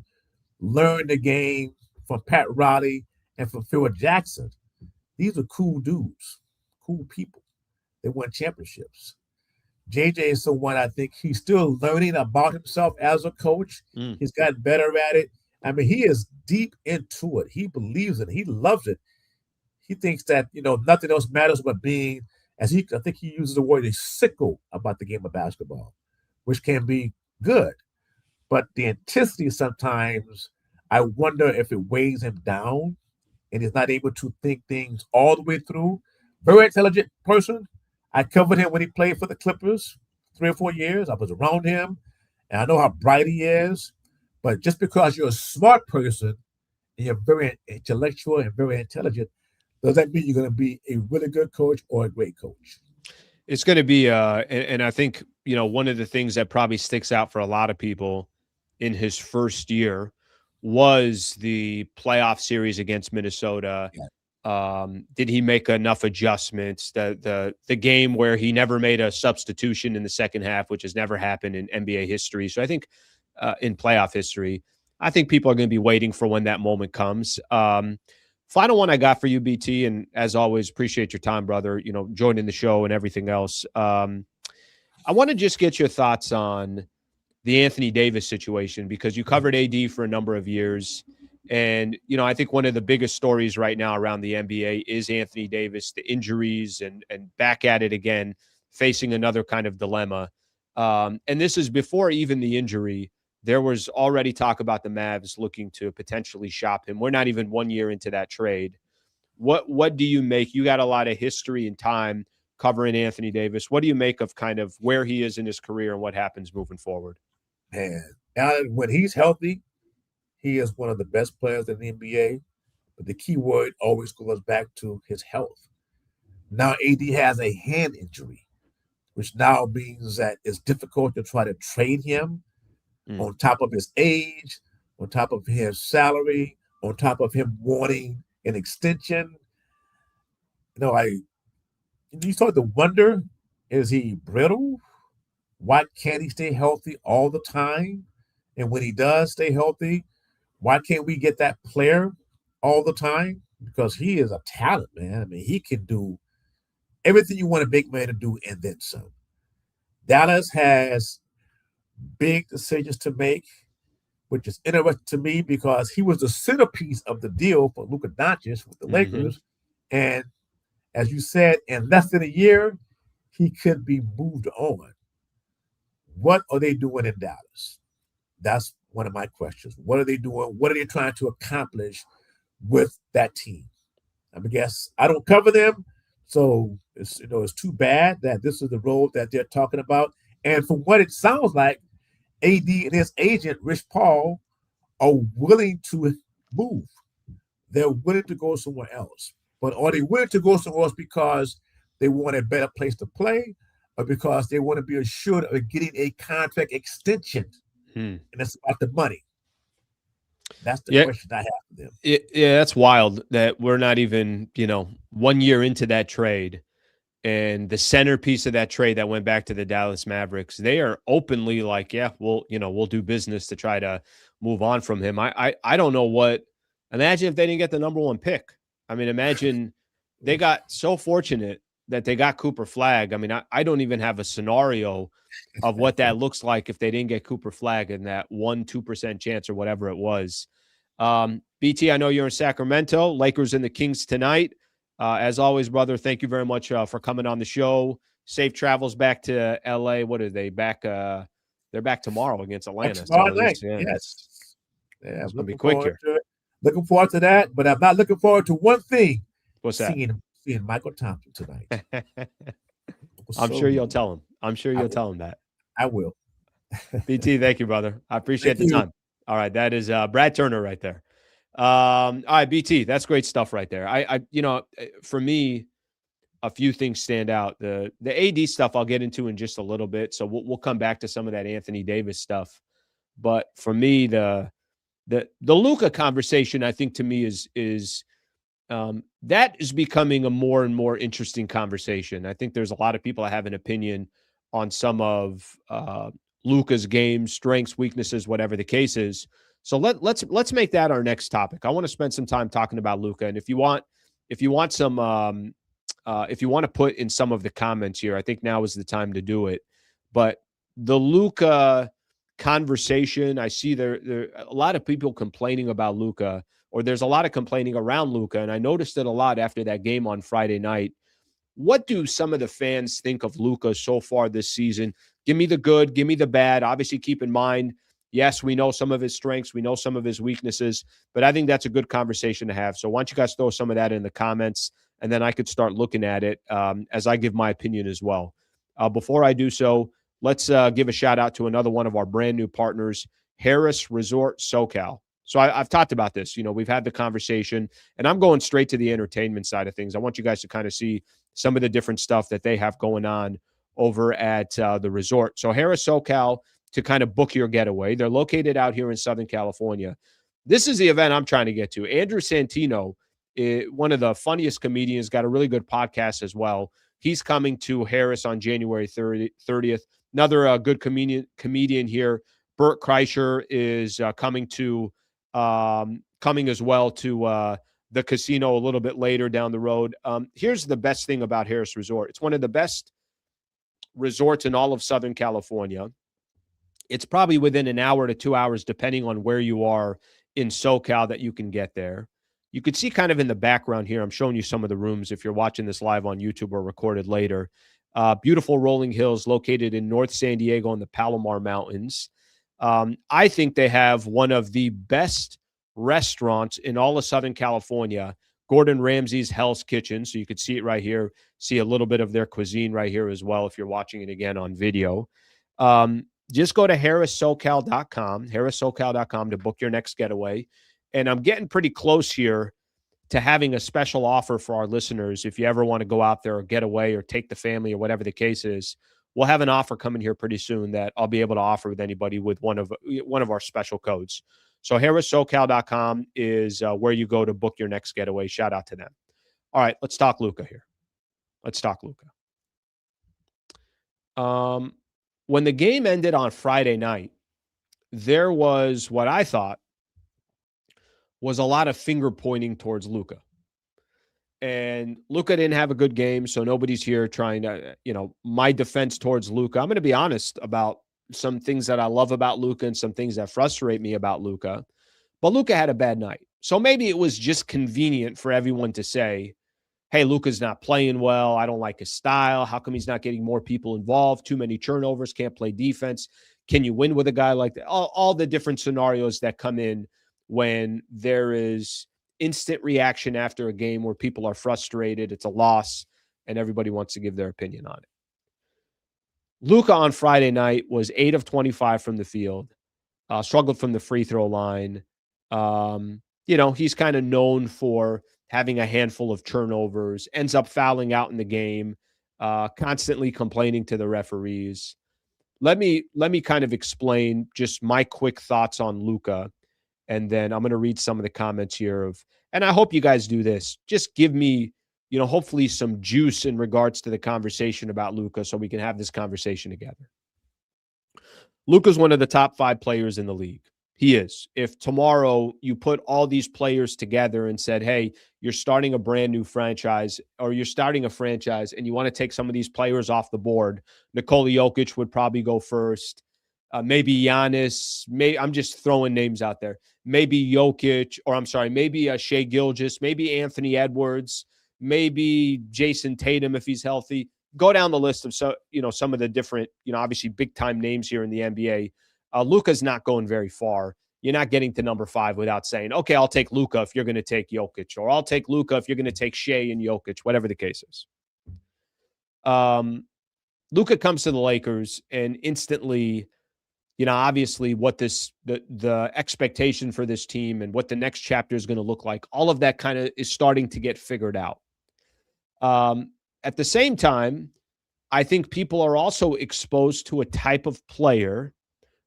learned the game from Pat Riley and from Phil Jackson. These are cool dudes, cool people. They won championships. JJ is someone I think he's still learning about himself as a coach. He's gotten better at it. I mean, he is deep into it. He believes it. He loves it. He thinks that, nothing else matters but being, I think he uses the word, a sicko about the game of basketball, which can be good. But the intensity sometimes, I wonder if it weighs him down and he's not able to think things all the way through. Very intelligent person. I covered him when he played for the Clippers 3 or 4 years. I was around him, and I know how bright he is. But just because you're a smart person and you're very intellectual and very intelligent, does that mean you're going to be a really good coach or a great coach? It's going to be, and I think, one of the things that probably sticks out for a lot of people in his first year was the playoff series against Minnesota. Yeah. Did he make enough adjustments? The game where he never made a substitution in the second half, which has never happened in NBA history. So I think in playoff history, I think people are going to be waiting for when that moment comes. Final one I got for you, BT, and as always, appreciate your time, brother, joining the show and everything else. I want to just get your thoughts on the Anthony Davis situation, because you covered AD for a number of years. And, I think one of the biggest stories right now around the NBA is Anthony Davis, the injuries and back at it again, facing another kind of dilemma. And this is before even the injury. There was already talk about the Mavs looking to potentially shop him. We're not even 1 year into that trade. What do you make? You got a lot of history and time covering Anthony Davis. What do you make of kind of where he is in his career and what happens moving forward? Man, when he's healthy, he is one of the best players in the NBA. But the key word always goes back to his health. Now AD has a hand injury, which now means that it's difficult to try to trade him. On top of his age, on top of his salary, on top of him wanting an extension. You start to wonder, is he brittle? Why can't he stay healthy all the time? And when he does stay healthy, why can't we get that player all the time? because he is a talent, man. I mean, he can do everything you want a big man to do and then some. Dallas has big decisions to make, which is interesting to me because he was the centerpiece of the deal for Luka Doncic with the Mm-hmm. Lakers. And as you said, in less than a year, he could be moved on. What are they doing in Dallas? That's one of my questions. What are they doing? What are they trying to accomplish with that team? I guess I don't cover them, so it's too bad that this is the role that they're talking about. And from what it sounds like, AD and his agent Rich Paul are willing to move. They're willing to go somewhere else. But are they willing to go somewhere else because they want a better place to play, or because they want to be assured of getting a contract extension? And it's about the money. That's the question I have for them. Yeah, that's wild that we're not even, 1 year into that trade. And the centerpiece of that trade that went back to the Dallas Mavericks, they are openly like, yeah, we'll do business to try to move on from him. I don't know what. Imagine if they didn't get the number 1 pick. I mean, imagine they got so fortunate that they got Cooper Flagg. I mean, I don't even have a scenario of what that looks like if they didn't get Cooper Flagg in that 1-2% chance or whatever it was. BT, I know you're in Sacramento. Lakers and the Kings tonight. As always, brother, thank you very much for coming on the show. Safe travels back to LA. What are they back? They're back tomorrow against Atlanta. Tomorrow night. Yes. Yeah, it's gonna be quick here. Looking forward to that, but I'm not looking forward to one thing. What's that? Seeing Michael Thompson tonight. I'm sure you'll tell him. I'm sure you'll tell him that. I will. BT, thank you, brother. I appreciate the time. All right, that is Brad Turner right there. All right, BT, that's great stuff right there. I for me, a few things stand out. The AD stuff I'll get into in just a little bit, so we'll come back to some of that Anthony Davis stuff. But for me, the Luka conversation, I think to me is that is becoming a more and more interesting conversation. I think there's a lot of people that have an opinion on some of Luka's game, strengths, weaknesses, whatever the case is. So let's make that our next topic. I want to spend some time talking about Luka, and if you want some, if you want to put in some of the comments here, I think now is the time to do it. But the Luka conversation, I see there a lot of people complaining about Luka, or there's a lot of complaining around Luka, and I noticed it a lot after that game on Friday night. What do some of the fans think of Luka so far this season? Give me the good, give me the bad. Obviously, keep in mind, yes, we know some of his strengths, we know some of his weaknesses, but I think that's a good conversation to have. So why don't you guys throw some of that in the comments, and then I could start looking at it as I give my opinion as well. Before I do so, let's give a shout out to another one of our brand new partners, Harris Resort SoCal. So I've talked about this. We've had the conversation, and I'm going straight to the entertainment side of things. I want you guys to kind of see some of the different stuff that they have going on over at the resort. So Harris SoCal, to kind of book your getaway. They're located out here in Southern California. This is the event I'm trying to get to. Andrew Santino, one of the funniest comedians, got a really good podcast as well. He's coming to Harris on January 30th. Another good comedian here, Bert Kreischer, is coming as well to the casino a little bit later down the road. Here's the best thing about Harris Resort. It's one of the best resorts in all of Southern California. It's probably within an hour to 2 hours, depending on where you are in SoCal, that you can get there. You could see kind of in the background here, I'm showing you some of the rooms if you're watching this live on YouTube or recorded later. Beautiful rolling hills located in North San Diego in the Palomar Mountains. I think they have one of the best restaurants in all of Southern California, Gordon Ramsay's Hell's Kitchen. So you could see it right here, see a little bit of their cuisine right here as well if you're watching it again on video. Just go to harrissocal.com to book your next getaway. And I'm getting pretty close here to having a special offer for our listeners. If you ever want to go out there or get away or take the family or whatever the case is, we'll have an offer coming here pretty soon that I'll be able to offer with anybody with one of our special codes. So harrissocal.com is where you go to book your next getaway. Shout out to them. All right, let's talk Luka here. When the game ended on Friday night, there was what I thought was a lot of finger pointing towards Luka. And Luka didn't have a good game, so nobody's here trying to, my defense towards Luka. I'm going to be honest about some things that I love about Luka and some things that frustrate me about Luka. But Luka had a bad night. So maybe it was just convenient for everyone to say, hey, Luka's not playing well. I don't like his style. How come he's not getting more people involved? Too many turnovers, can't play defense. Can you win with a guy like that? All the different scenarios that come in when there is instant reaction after a game where people are frustrated, it's a loss, and everybody wants to give their opinion on it. Luka on Friday night was 8 of 25 from the field, struggled from the free throw line. He's kind of known for having a handful of turnovers, ends up fouling out in the game, constantly complaining to the referees. Let me kind of explain just my quick thoughts on Luka, and then I'm going to read some of the comments here and I hope you guys do this. Just give me, hopefully some juice in regards to the conversation about Luka so we can have this conversation together. Luka's one of the top 5 players in the league. He is. If tomorrow you put all these players together and said, hey, you're starting a brand new franchise or you're starting a franchise and you want to take some of these players off the board, Nikola Jokic would probably go first. Maybe Giannis. I'm just throwing names out there. Maybe Jokic, maybe Shai Gilgeous, maybe Anthony Edwards, maybe Jason Tatum if he's healthy. Go down the list of some of the different, obviously big-time names here in the NBA. Luka's not going very far. You're not getting to number 5 without saying, okay, I'll take Luka if you're going to take Jokic, or I'll take Luka if you're going to take Shai and Jokic, whatever the case is. Luka comes to the Lakers and instantly, obviously what the expectation for this team and what the next chapter is going to look like, all of that kind of is starting to get figured out. At the same time, I think people are also exposed to a type of player.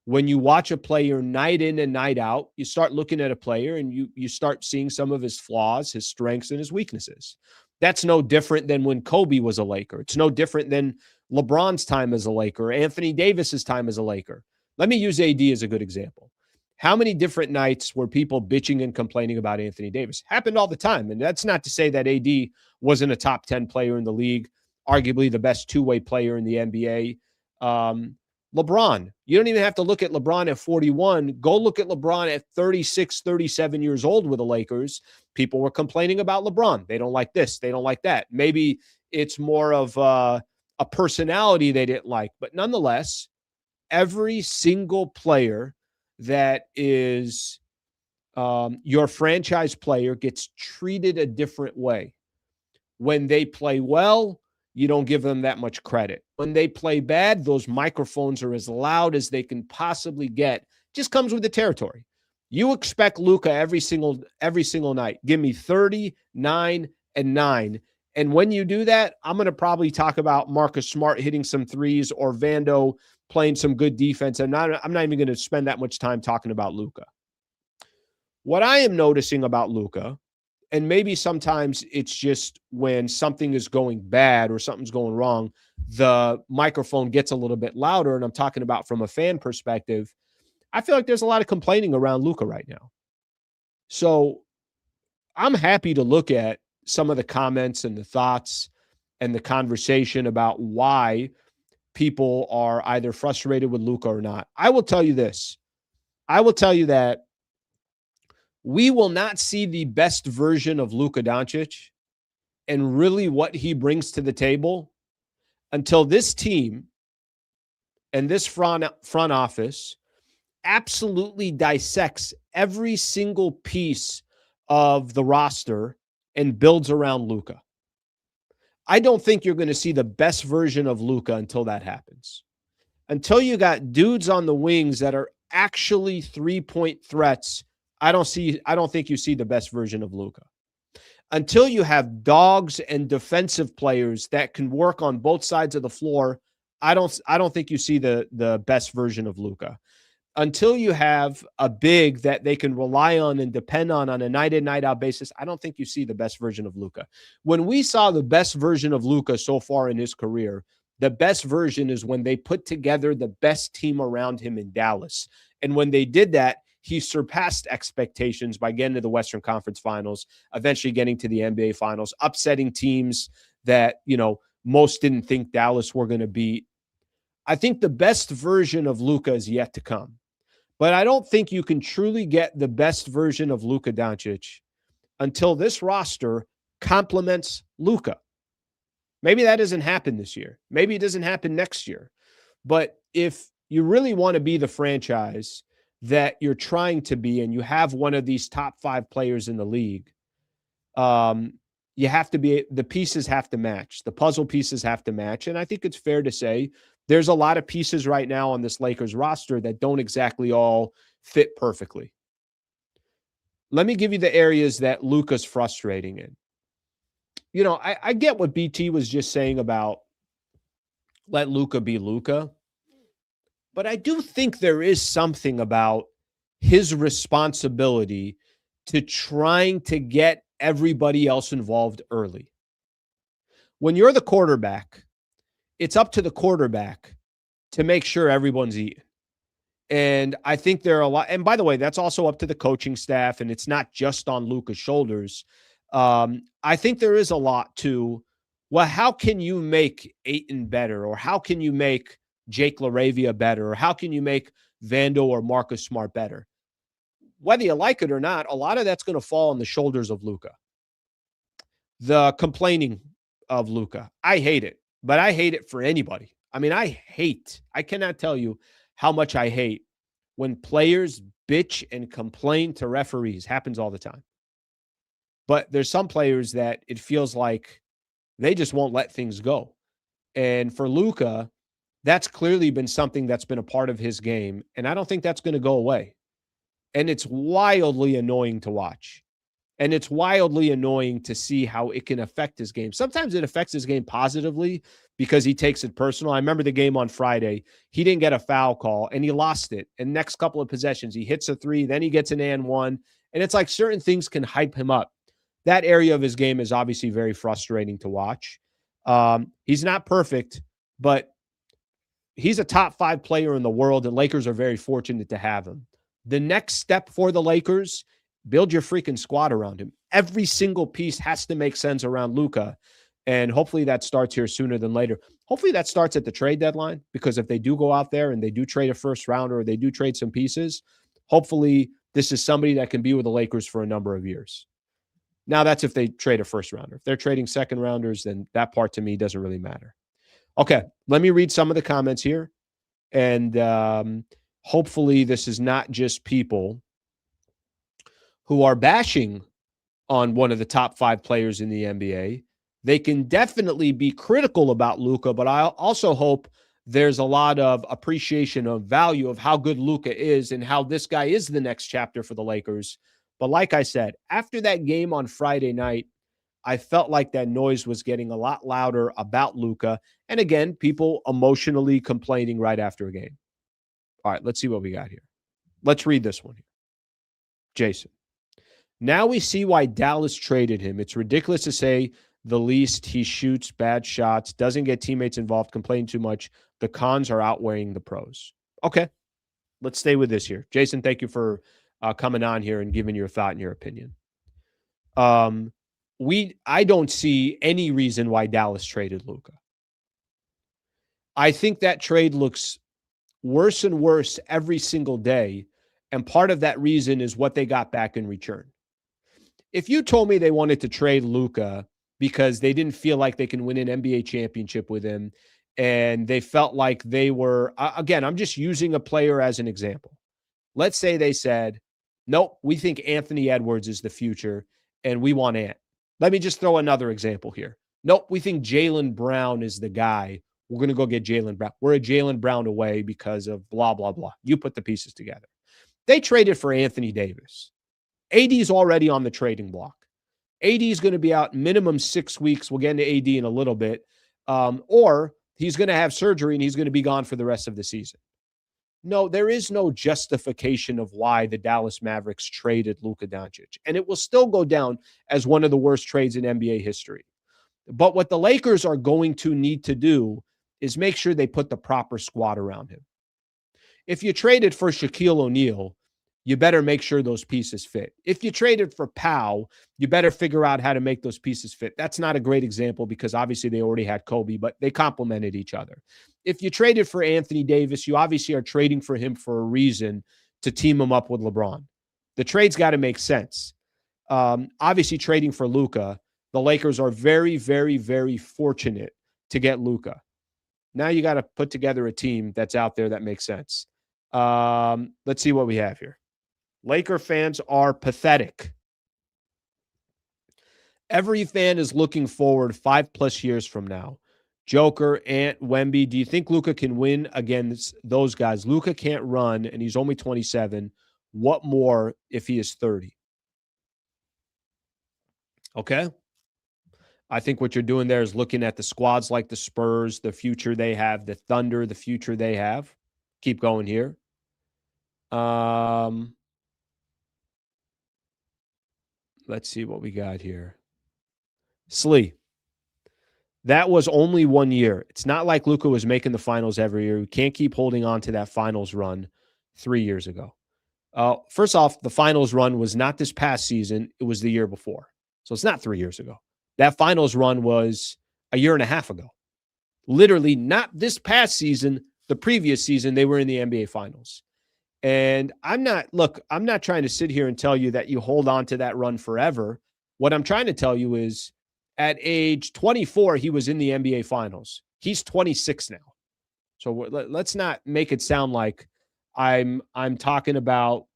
When you watch a player night in and night out, you start looking at a player and you start seeing some of his flaws, his strengths, and his weaknesses. That's no different than when Kobe was a Laker. It's no different than LeBron's time as a Laker, Anthony Davis's time as a Laker. Let me use AD as a good example. How many different nights were people bitching and complaining about Anthony Davis? Happened all the time. And that's not to say that AD wasn't a top 10 player in the league, arguably the best two-way player in the NBA. LeBron, you don't even have to look at LeBron at 41. Go look at LeBron at 36, 37 years old with the Lakers. People were complaining about LeBron. They don't like this. They don't like that. Maybe it's more of a personality they didn't like. But nonetheless, every single player that is your franchise player gets treated a different way. When they play well, you don't give them that much credit. When they play bad, those microphones are as loud as they can possibly get. Just comes with the territory. You expect Luka every single night. Give me 30, 9, and 9. And when you do that, I'm going to probably talk about Marcus Smart hitting some threes or Vando playing some good defense. I'm not even going to spend that much time talking about Luka. What I am noticing about Luka, and maybe sometimes it's just when something is going bad or something's going wrong, the microphone gets a little bit louder, and I'm talking about from a fan perspective. I feel like there's a lot of complaining around Luka right now. So I'm happy to look at some of the comments and the thoughts and the conversation about why people are either frustrated with Luka or not. I will tell you this. I will tell you that we will not see the best version of Luka Doncic and really what he brings to the table until this team and this front office absolutely dissects every single piece of the roster and builds around Luka. I don't think you're going to see the best version of Luka until that happens. Until you got dudes on the wings that are actually 3-point threats, I don't think you see the best version of Luka. Until you have dogs and defensive players that can work on both sides of the floor, I don't think you see the best version of Luka. Until you have a big that they can rely on and depend on a night in, night out basis, I don't think you see the best version of Luka. When we saw the best version of Luka so far in his career, the best version is when they put together the best team around him in Dallas. And when they did that, he surpassed expectations by getting to the Western Conference Finals, eventually getting to the NBA Finals, upsetting teams that, most didn't think Dallas were going to beat. I think the best version of Luka is yet to come. But I don't think you can truly get the best version of Luka Doncic until this roster complements Luka. Maybe that doesn't happen this year. Maybe it doesn't happen next year. But if you really want to be the franchise that you're trying to be and you have one of these top 5 players in the league, you have to be, the pieces have to match. The puzzle pieces have to match. And I think it's fair to say there's a lot of pieces right now on this Lakers roster that don't exactly all fit perfectly. Let me give you the areas that Luka's frustrating in. I get what BT was just saying about let Luka be Luka, but I do think there is something about his responsibility to trying to get everybody else involved early. When you're the quarterback, it's up to the quarterback to make sure everyone's eating. And I think there are a lot, and by the way, that's also up to the coaching staff, and it's not just on Luka's shoulders. I think there is a lot to, well, how can you make Ayton better? Or how can you make Jake LaRavia better? Or how can you make Vando or Marcus Smart better? Whether you like it or not, a lot of that's going to fall on the shoulders of Luka. The complaining of Luka, I hate it, but I hate it for anybody. I mean, I cannot tell you how much I hate when players bitch and complain to referees. Happens all the time. But there's some players that it feels like they just won't let things go. And for Luka, that's clearly been something that's been a part of his game. And I don't think that's going to go away. And it's wildly annoying to watch. And it's wildly annoying to see how it can affect his game. Sometimes it affects his game positively because he takes it personal. I remember the game on Friday. He didn't get a foul call, and he lost it. And next couple of possessions, he hits a 3, then he gets an and 1. And it's like certain things can hype him up. That area of his game is obviously very frustrating to watch. He's not perfect, but he's a top 5 player in the world, and Lakers are very fortunate to have him. The next step for the Lakers, build your freaking squad around him. Every single piece has to make sense around Luka, and hopefully that starts here sooner than later. Hopefully that starts at the trade deadline, because if they do go out there and they do trade a first rounder or they do trade some pieces, hopefully this is somebody that can be with the Lakers for a number of years. Now, that's if they trade a first rounder. If they're trading second rounders, then that part to me doesn't really matter. Okay, let me read some of the comments here. And hopefully this is not just people who are bashing on one of the top 5 players in the NBA. They can definitely be critical about Luka, but I also hope there's a lot of appreciation of value of how good Luka is and how this guy is the next chapter for the Lakers. But like I said, after that game on Friday night, I felt like that noise was getting a lot louder about Luka. And again, people emotionally complaining right after a game. All right, let's see what we got here. Let's read this one here. Jason. Now we see why Dallas traded him. It's ridiculous to say the least. He shoots bad shots, doesn't get teammates involved, complaining too much. The cons are outweighing the pros. Okay, let's stay with this here. Jason, thank you for coming on here and giving your thought and your opinion. I don't see any reason why Dallas traded Luka. I think that trade looks worse and worse every single day, and part of that reason is what they got back in return. If you told me they wanted to trade Luka because they didn't feel like they can win an NBA championship with him, and they felt like they were, again, I'm just using a player as an example. Let's say they said, nope, we think Anthony Edwards is the future, and we want Ant. Let me just throw another example here. Nope, we think Jaylen Brown is the guy. We're going to go get Jaylen Brown. We're a Jaylen Brown away because of blah, blah, blah. You put the pieces together. They traded for Anthony Davis. AD is already on the trading block. AD is going to be out minimum 6 weeks. We'll get into AD in a little bit. Or he's going to have surgery and he's going to be gone for the rest of the season. No, there is no justification of why the Dallas Mavericks traded Luka Doncic. And it will still go down as one of the worst trades in NBA history. But what the Lakers are going to need to do is make sure they put the proper squad around him. If you traded for Shaquille O'Neal, you better make sure those pieces fit. If you traded for Powell, you better figure out how to make those pieces fit. That's not a great example because obviously they already had Kobe, but they complemented each other. If you traded for Anthony Davis, you obviously are trading for him for a reason to team him up with LeBron. The trade's got to make sense. Obviously, trading for Luka, the Lakers are very, very, very fortunate to get Luka. Now you got to put together a team that's out there that makes sense. Let's see what we have here. Laker fans are pathetic. Every fan is looking forward 5+ years from now. Joker, Ant, Wemby. Do you think Luka can win against those guys? Luka can't run, and he's only 27. What more if he is 30? Okay. I think what you're doing there is looking at the squads like the Spurs, the future they have, the Thunder, the future they have. Keep going here. Let's see what we got here. Slee. That was only 1 year. It's not like Luka was making the finals every year. We can't keep holding on to that finals run 3 years ago. First off, the finals run was not this past season. It was the year before. So it's not 3 years ago. That finals run was a year and a half ago. Literally not this past season, the previous season, they were in the NBA finals. And I'm not trying to sit here and tell you that you hold on to that run forever. What I'm trying to tell you is at age 24, he was in the NBA finals. He's 26 now. So let's not make it sound like I'm talking about,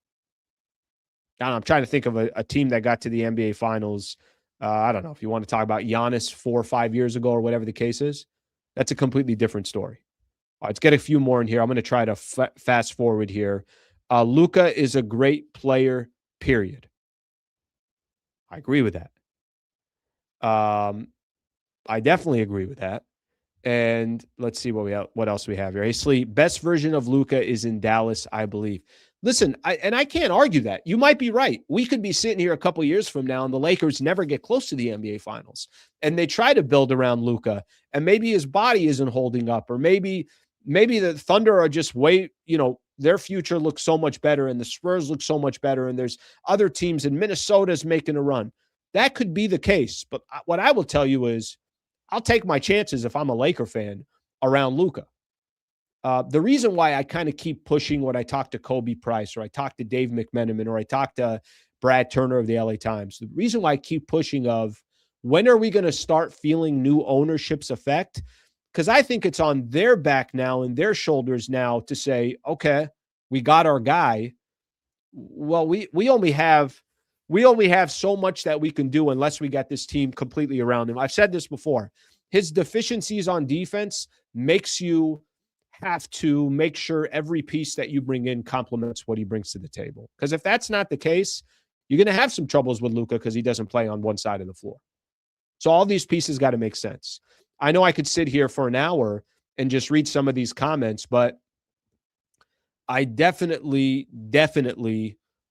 I don't know, I'm trying to think of a team that got to the NBA finals. I don't know if you want to talk about Giannis 4 or 5 years ago or whatever the case is. That's a completely different story. All right, let's get a few more in here. I'm going to try to fast forward here. Luka is a great player, period. I agree with that. I definitely agree with that. And let's see what else we have here. Hey, Slee, best version of Luka is in Dallas, I believe. Listen, I can't argue that. You might be right. We could be sitting here a couple years from now and the Lakers never get close to the NBA finals. And they try to build around Luka, and maybe his body isn't holding up, or maybe the Thunder are just their future looks so much better and the Spurs look so much better and there's other teams and Minnesota's making a run. That could be the case. But what I will tell you is I'll take my chances if I'm a Laker fan around Luka. The reason why I kind of keep pushing when I talk to Kobe Price or I talk to Dave McMenamin or I talk to Brad Turner of the LA Times, the reason why I keep pushing of when are we going to start feeling new ownership's effect? Because I think it's on their back now and their shoulders now to say, okay, we got our guy. Well, we only have so much that we can do unless we got this team completely around him. I've said this before. His deficiencies on defense makes you have to make sure every piece that you bring in complements what he brings to the table. Because if that's not the case, you're going to have some troubles with Luka because he doesn't play on one side of the floor. So all these pieces got to make sense. I know I could sit here for an hour and just read some of these comments, but I definitely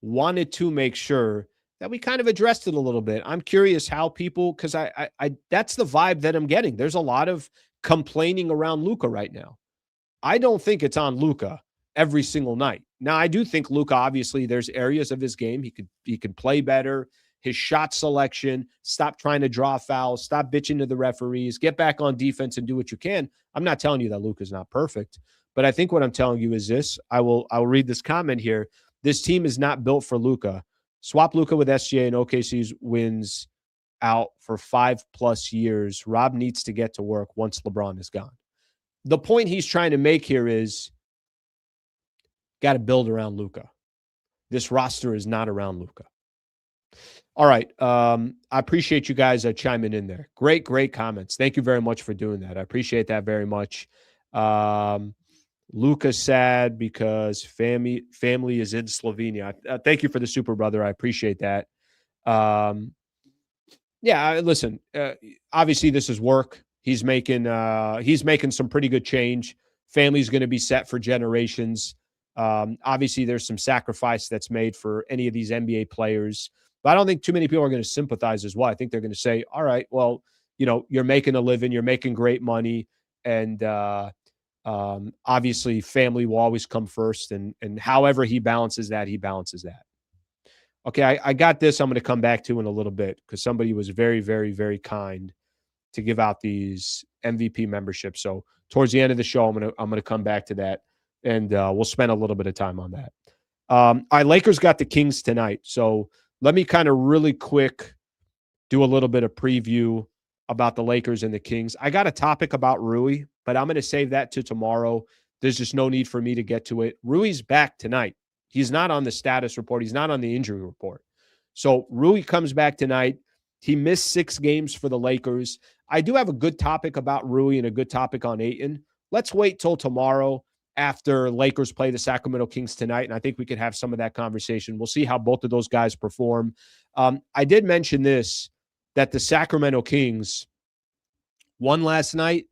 wanted to make sure that we kind of addressed it a little bit. I'm curious how people, because I that's the vibe that I'm getting. There's a lot of complaining around Luka right now. I don't think it's on Luka every single night. Now, I do think Luka, obviously, there's areas of his game he could play better. His shot selection, stop trying to draw fouls, stop bitching to the referees, get back on defense and do what you can. I'm not telling you that Luka's not perfect, but I think what I'm telling you is this. I'll read this comment here. This team is not built for Luka. Swap Luka with SGA and OKC's wins out for 5+ years. Rob needs to get to work once LeBron is gone. The point he's trying to make here is got to build around Luka. This roster is not around Luka. All right. I appreciate you guys chiming in there. Great comments. Thank you very much for doing that. I appreciate that very much. Luka's sad because family is in Slovenia. Thank you for the super brother. I appreciate that. Listen, obviously this is work. He's making some pretty good change. Family's going to be set for generations. Obviously there's some sacrifice that's made for any of these NBA players. But I don't think too many people are going to sympathize as well. I think they're going to say, all right, well, you're making a living, you're making great money, and Obviously, family will always come first, and however he balances that, he balances that. Okay, I got this. I'm going to come back to in a little bit because somebody was very, very, very kind to give out these MVP memberships. So towards the end of the show, I'm gonna come back to that, and we'll spend a little bit of time on that. All right, Lakers got the Kings tonight. So let me kind of really quick do a little bit of preview about the Lakers and the Kings. I got a topic about Rui, but I'm going to save that to tomorrow. There's just no need for me to get to it. Rui's back tonight. He's not on the status report. He's not on the injury report. So Rui comes back tonight. He missed 6 games for the Lakers. I do have a good topic about Rui and a good topic on Ayton. Let's wait till tomorrow after Lakers play the Sacramento Kings tonight, and I think we could have some of that conversation. We'll see how both of those guys perform. I did mention this, that the Sacramento Kings won last night.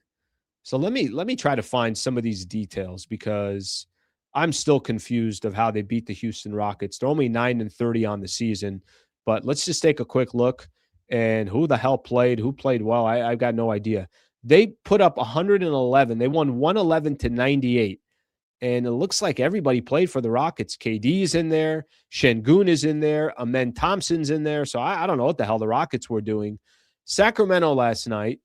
So let me try to find some of these details because I'm still confused of how they beat the Houston Rockets. They're only 9-30 on the season, but let's just take a quick look and who the hell played, who played well. I've got no idea. They put up 111. They won 111-98. And it looks like everybody played for the Rockets. KD is in there. Şengün is in there. Amen Thompson's in there. So I don't know what the hell the Rockets were doing. Sacramento last night,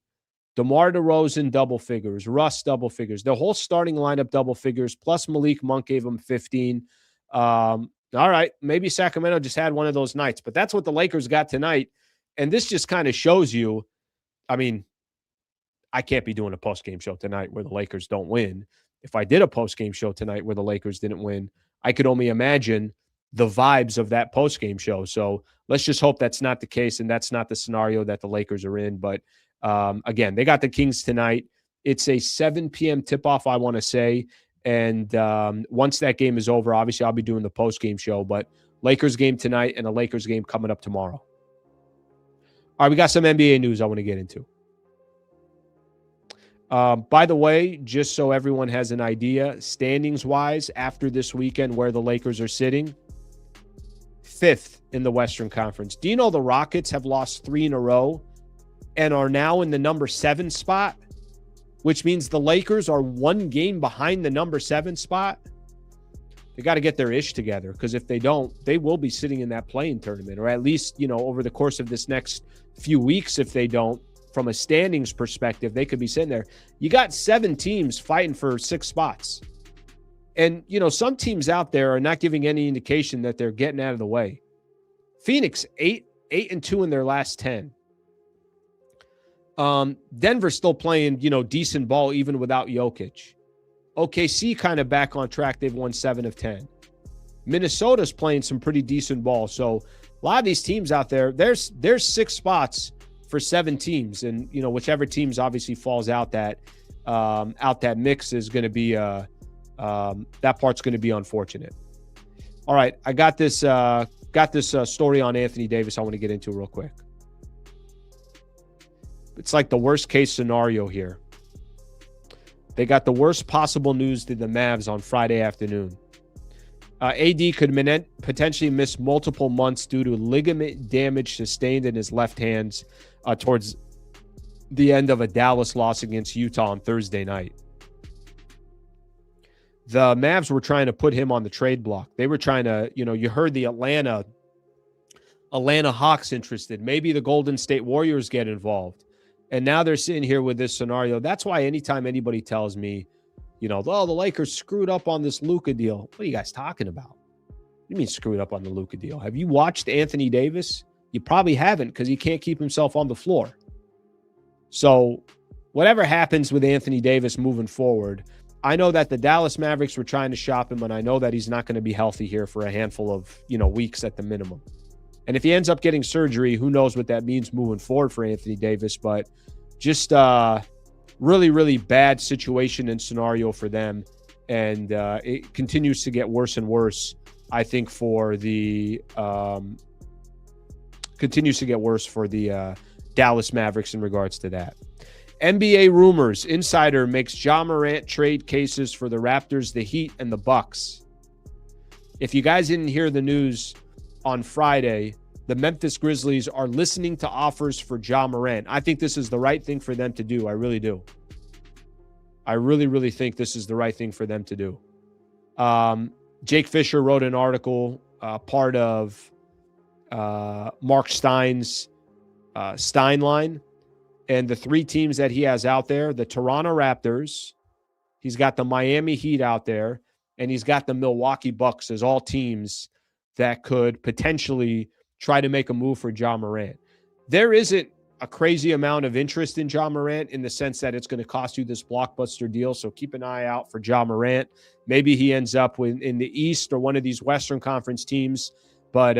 DeMar DeRozan double figures, Russ double figures, the whole starting lineup double figures, plus Malik Monk gave them 15. All right, maybe Sacramento just had one of those nights, but that's what the Lakers got tonight. And this just kind of shows you, I mean, I can't be doing a postgame show tonight where the Lakers don't win. If I did a postgame show tonight where the Lakers didn't win, I could only imagine the vibes of that postgame show. So let's just hope that's not the case and that's not the scenario that the Lakers are in. But again, they got the Kings tonight. It's a 7 p.m. tip-off, I want to say. And once that game is over, obviously I'll be doing the postgame show. But Lakers game tonight and a Lakers game coming up tomorrow. All right, we got some NBA news I want to get into. By the way, just so everyone has an idea, standings-wise, after this weekend where the Lakers are sitting, 5th in the Western Conference. Do you know the Rockets have lost 3 in a row and are now in the number 7 spot, which means the Lakers are 1 game behind the number 7 spot? They got to get their ish together because if they don't, they will be sitting in that play-in tournament, or at least, over the course of this next few weeks, if they don't, from a standings perspective, they could be sitting there. You got 7 teams fighting for 6 spots. And, some teams out there are not giving any indication that they're getting out of the way. Phoenix, 8-2 in their last 10. Denver's still playing, decent ball even without Jokic. OKC kind of back on track. They've won 7 of 10. Minnesota's playing some pretty decent ball. So a lot of these teams out there, there's 6 spots for 7 teams, and whichever teams obviously falls out that mix is going to be that part's going to be unfortunate. All right, I got this story on Anthony Davis I want to get into real quick. It's like the worst case scenario here. They got the worst possible news to the Mavs on Friday afternoon. AD could potentially miss multiple months due to ligament damage sustained in his left hand towards the end of a Dallas loss against Utah on Thursday night. The Mavs were trying to put him on the trade block. They were trying to, you heard the Atlanta Hawks interested. Maybe the Golden State Warriors get involved. And now they're sitting here with this scenario. That's why anytime anybody tells me, the Lakers screwed up on this Luka deal. What are you guys talking about? What do you mean screwed up on the Luka deal? Have you watched Anthony Davis? You probably haven't because he can't keep himself on the floor. So whatever happens with Anthony Davis moving forward, I know that the Dallas Mavericks were trying to shop him, and I know that he's not going to be healthy here for a handful of, weeks at the minimum. And if he ends up getting surgery, who knows what that means moving forward for Anthony Davis, but just really, really bad situation and scenario for them. And it continues to get worse and worse, I think, for the Dallas Mavericks in regards to that. NBA rumors. Insider makes Ja Morant trade cases for the Raptors, the Heat, and the Bucks. If you guys didn't hear the news on Friday, the Memphis Grizzlies are listening to offers for Ja Morant. I think this is the right thing for them to do. I really do. I really, really think this is the right thing for them to do. Jake Fisher wrote an article, part of Mark Stein's Stein line. And the three teams that he has out there, the Toronto Raptors, he's got the Miami Heat out there, and he's got the Milwaukee Bucks as all teams that could potentially try to make a move for Ja Morant. There isn't a crazy amount of interest in Ja Morant in the sense that it's going to cost you this blockbuster deal. So keep an eye out for Ja Morant. Maybe he ends up in the East or one of these Western Conference teams. But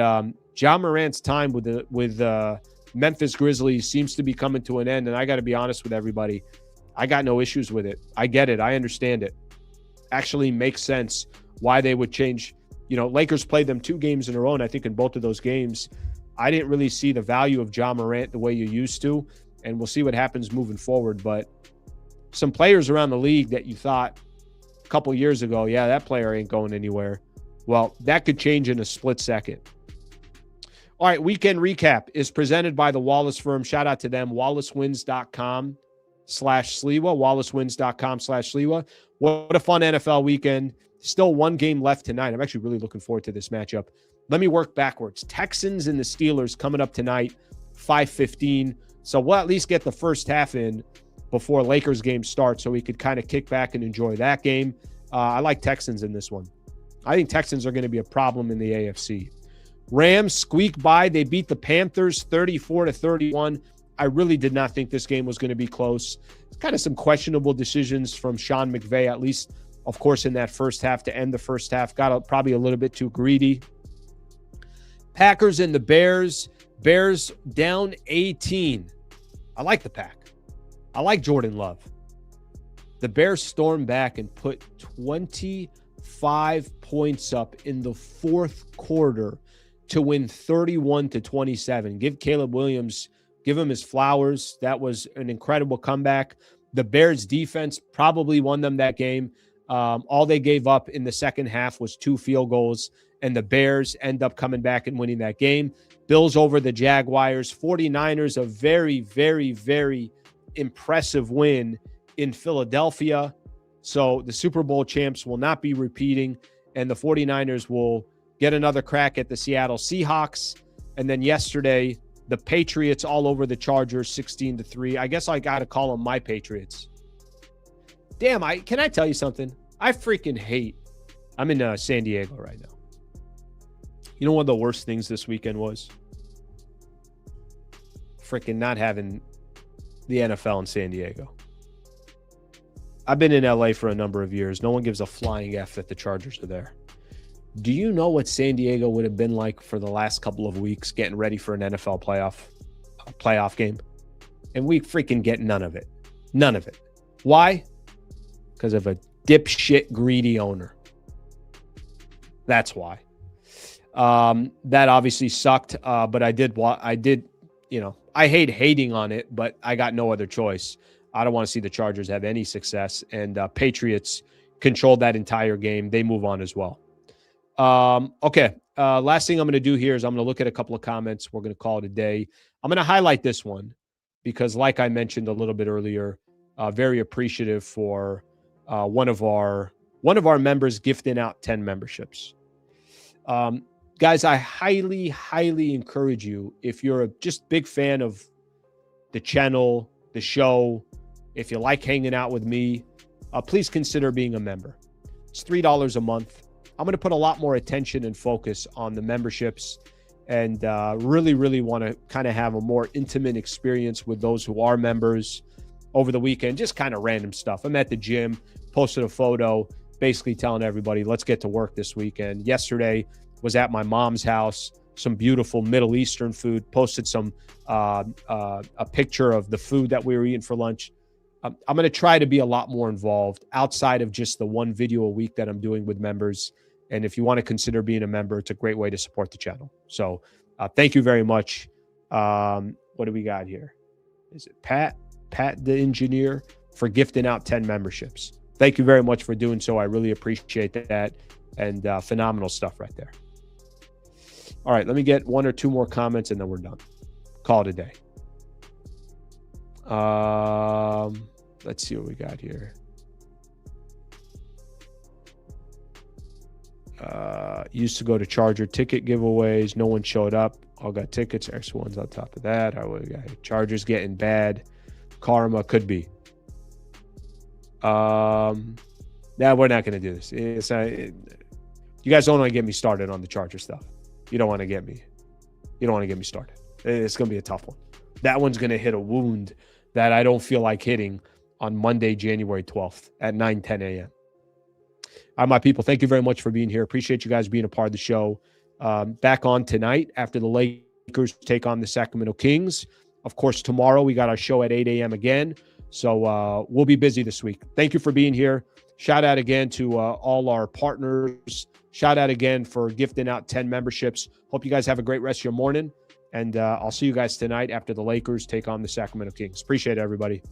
Ja Morant's time with the Memphis Grizzlies seems to be coming to an end. And I got to be honest with everybody. I got no issues with it. I get it. I understand it. Actually makes sense why they would change. Lakers played them 2 games in a row, and I think in both of those games, I didn't really see the value of Ja Morant the way you used to, and we'll see what happens moving forward. But some players around the league that you thought a couple years ago, yeah, that player ain't going anywhere. Well, that could change in a split second. All right, weekend recap is presented by the Wallace firm. Shout out to them, wallacewins.com/Sliwa, wallacewins.com/Sliwa. What a fun NFL weekend. Still 1 game left tonight. I'm actually really looking forward to this matchup. Let me work backwards. Texans and the Steelers coming up tonight, 5:15. So we'll at least get the first half in before Lakers game starts so we could kind of kick back and enjoy that game. I like Texans in this one. I think Texans are going to be a problem in the AFC. Rams squeak by. They beat the Panthers 34-31. I really did not think this game was going to be close. It's kind of some questionable decisions from Sean McVay, at least, of course, in that first half to end the first half. Got probably a little bit too greedy. Packers and the Bears. Bears down 18. I like the Pack. I like Jordan Love. The Bears stormed back and put 25 points up in the fourth quarter to win 31-27. Give Caleb Williams, give him his flowers. That was an incredible comeback. The Bears defense probably won them that game. All they gave up in the second half was 2 field goals, and the Bears end up coming back and winning that game. Bills over the Jaguars. 49ers, a very, very, very impressive win in Philadelphia. So the Super Bowl champs will not be repeating, and the 49ers will get another crack at the Seattle Seahawks. And then yesterday, the Patriots all over the Chargers, 16-3. I guess I got to call them my Patriots. Damn, can I tell you something? I freaking hate. I'm in San Diego right now. You know what the worst things this weekend was? Freaking not having the NFL in San Diego. I've been in LA for a number of years. No one gives a flying F that the Chargers are there. Do you know what San Diego would have been like for the last couple of weeks getting ready for an NFL playoff game? And we freaking get none of it. None of it. Why? Because of a dipshit greedy owner. That's why. That obviously sucked, but I did, I hate hating on it, but I got no other choice. I don't want to see the Chargers have any success, and Patriots controlled that entire game. They move on as well. Okay. Last thing I'm going to do here is I'm going to look at a couple of comments. We're going to call it a day. I'm going to highlight this one because, like I mentioned a little bit earlier, very appreciative for one of our members gifting out 10 memberships. Guys, I highly, highly encourage you, if you're a just big fan of the channel, the show, if you like hanging out with me, please consider being a member. It's $3 a month. I'm going to put a lot more attention and focus on the memberships and really, really want to kind of have a more intimate experience with those who are members over the weekend. Just kind of random stuff. I'm at the gym, posted a photo, basically telling everybody, let's get to work this weekend. Yesterday was at my mom's house, some beautiful Middle Eastern food, posted some a picture of the food that we were eating for lunch. I'm going to try to be a lot more involved outside of just the one video a week that I'm doing with members. And if you want to consider being a member, it's a great way to support the channel. So thank you very much. What do we got here? Is it Pat the engineer, for gifting out 10 memberships? Thank you very much for doing so. I really appreciate that. And phenomenal stuff right there. All right, let me get 1 or 2 more comments and then we're done. Call it a day. Let's see what we got here. Used to go to Charger ticket giveaways. No one showed up. All got tickets. X1's on top of that. Chargers getting bad. Karma could be. We're not going to do this. You guys don't want to get me started on the Charger stuff. You don't want to get me started. It's going to be a tough one. That one's going to hit a wound that I don't feel like hitting on Monday, January 12th at 9:10 a.m. All right, my people, thank you very much for being here. Appreciate you guys being a part of the show. Back on tonight after the Lakers take on the Sacramento Kings. Of course, tomorrow we got our show at 8 a.m. again. So we'll be busy this week. Thank you for being here. Shout out again to all our partners. Shout out again for gifting out 10 memberships. Hope you guys have a great rest of your morning. And I'll see you guys tonight after the Lakers take on the Sacramento Kings. Appreciate it, everybody.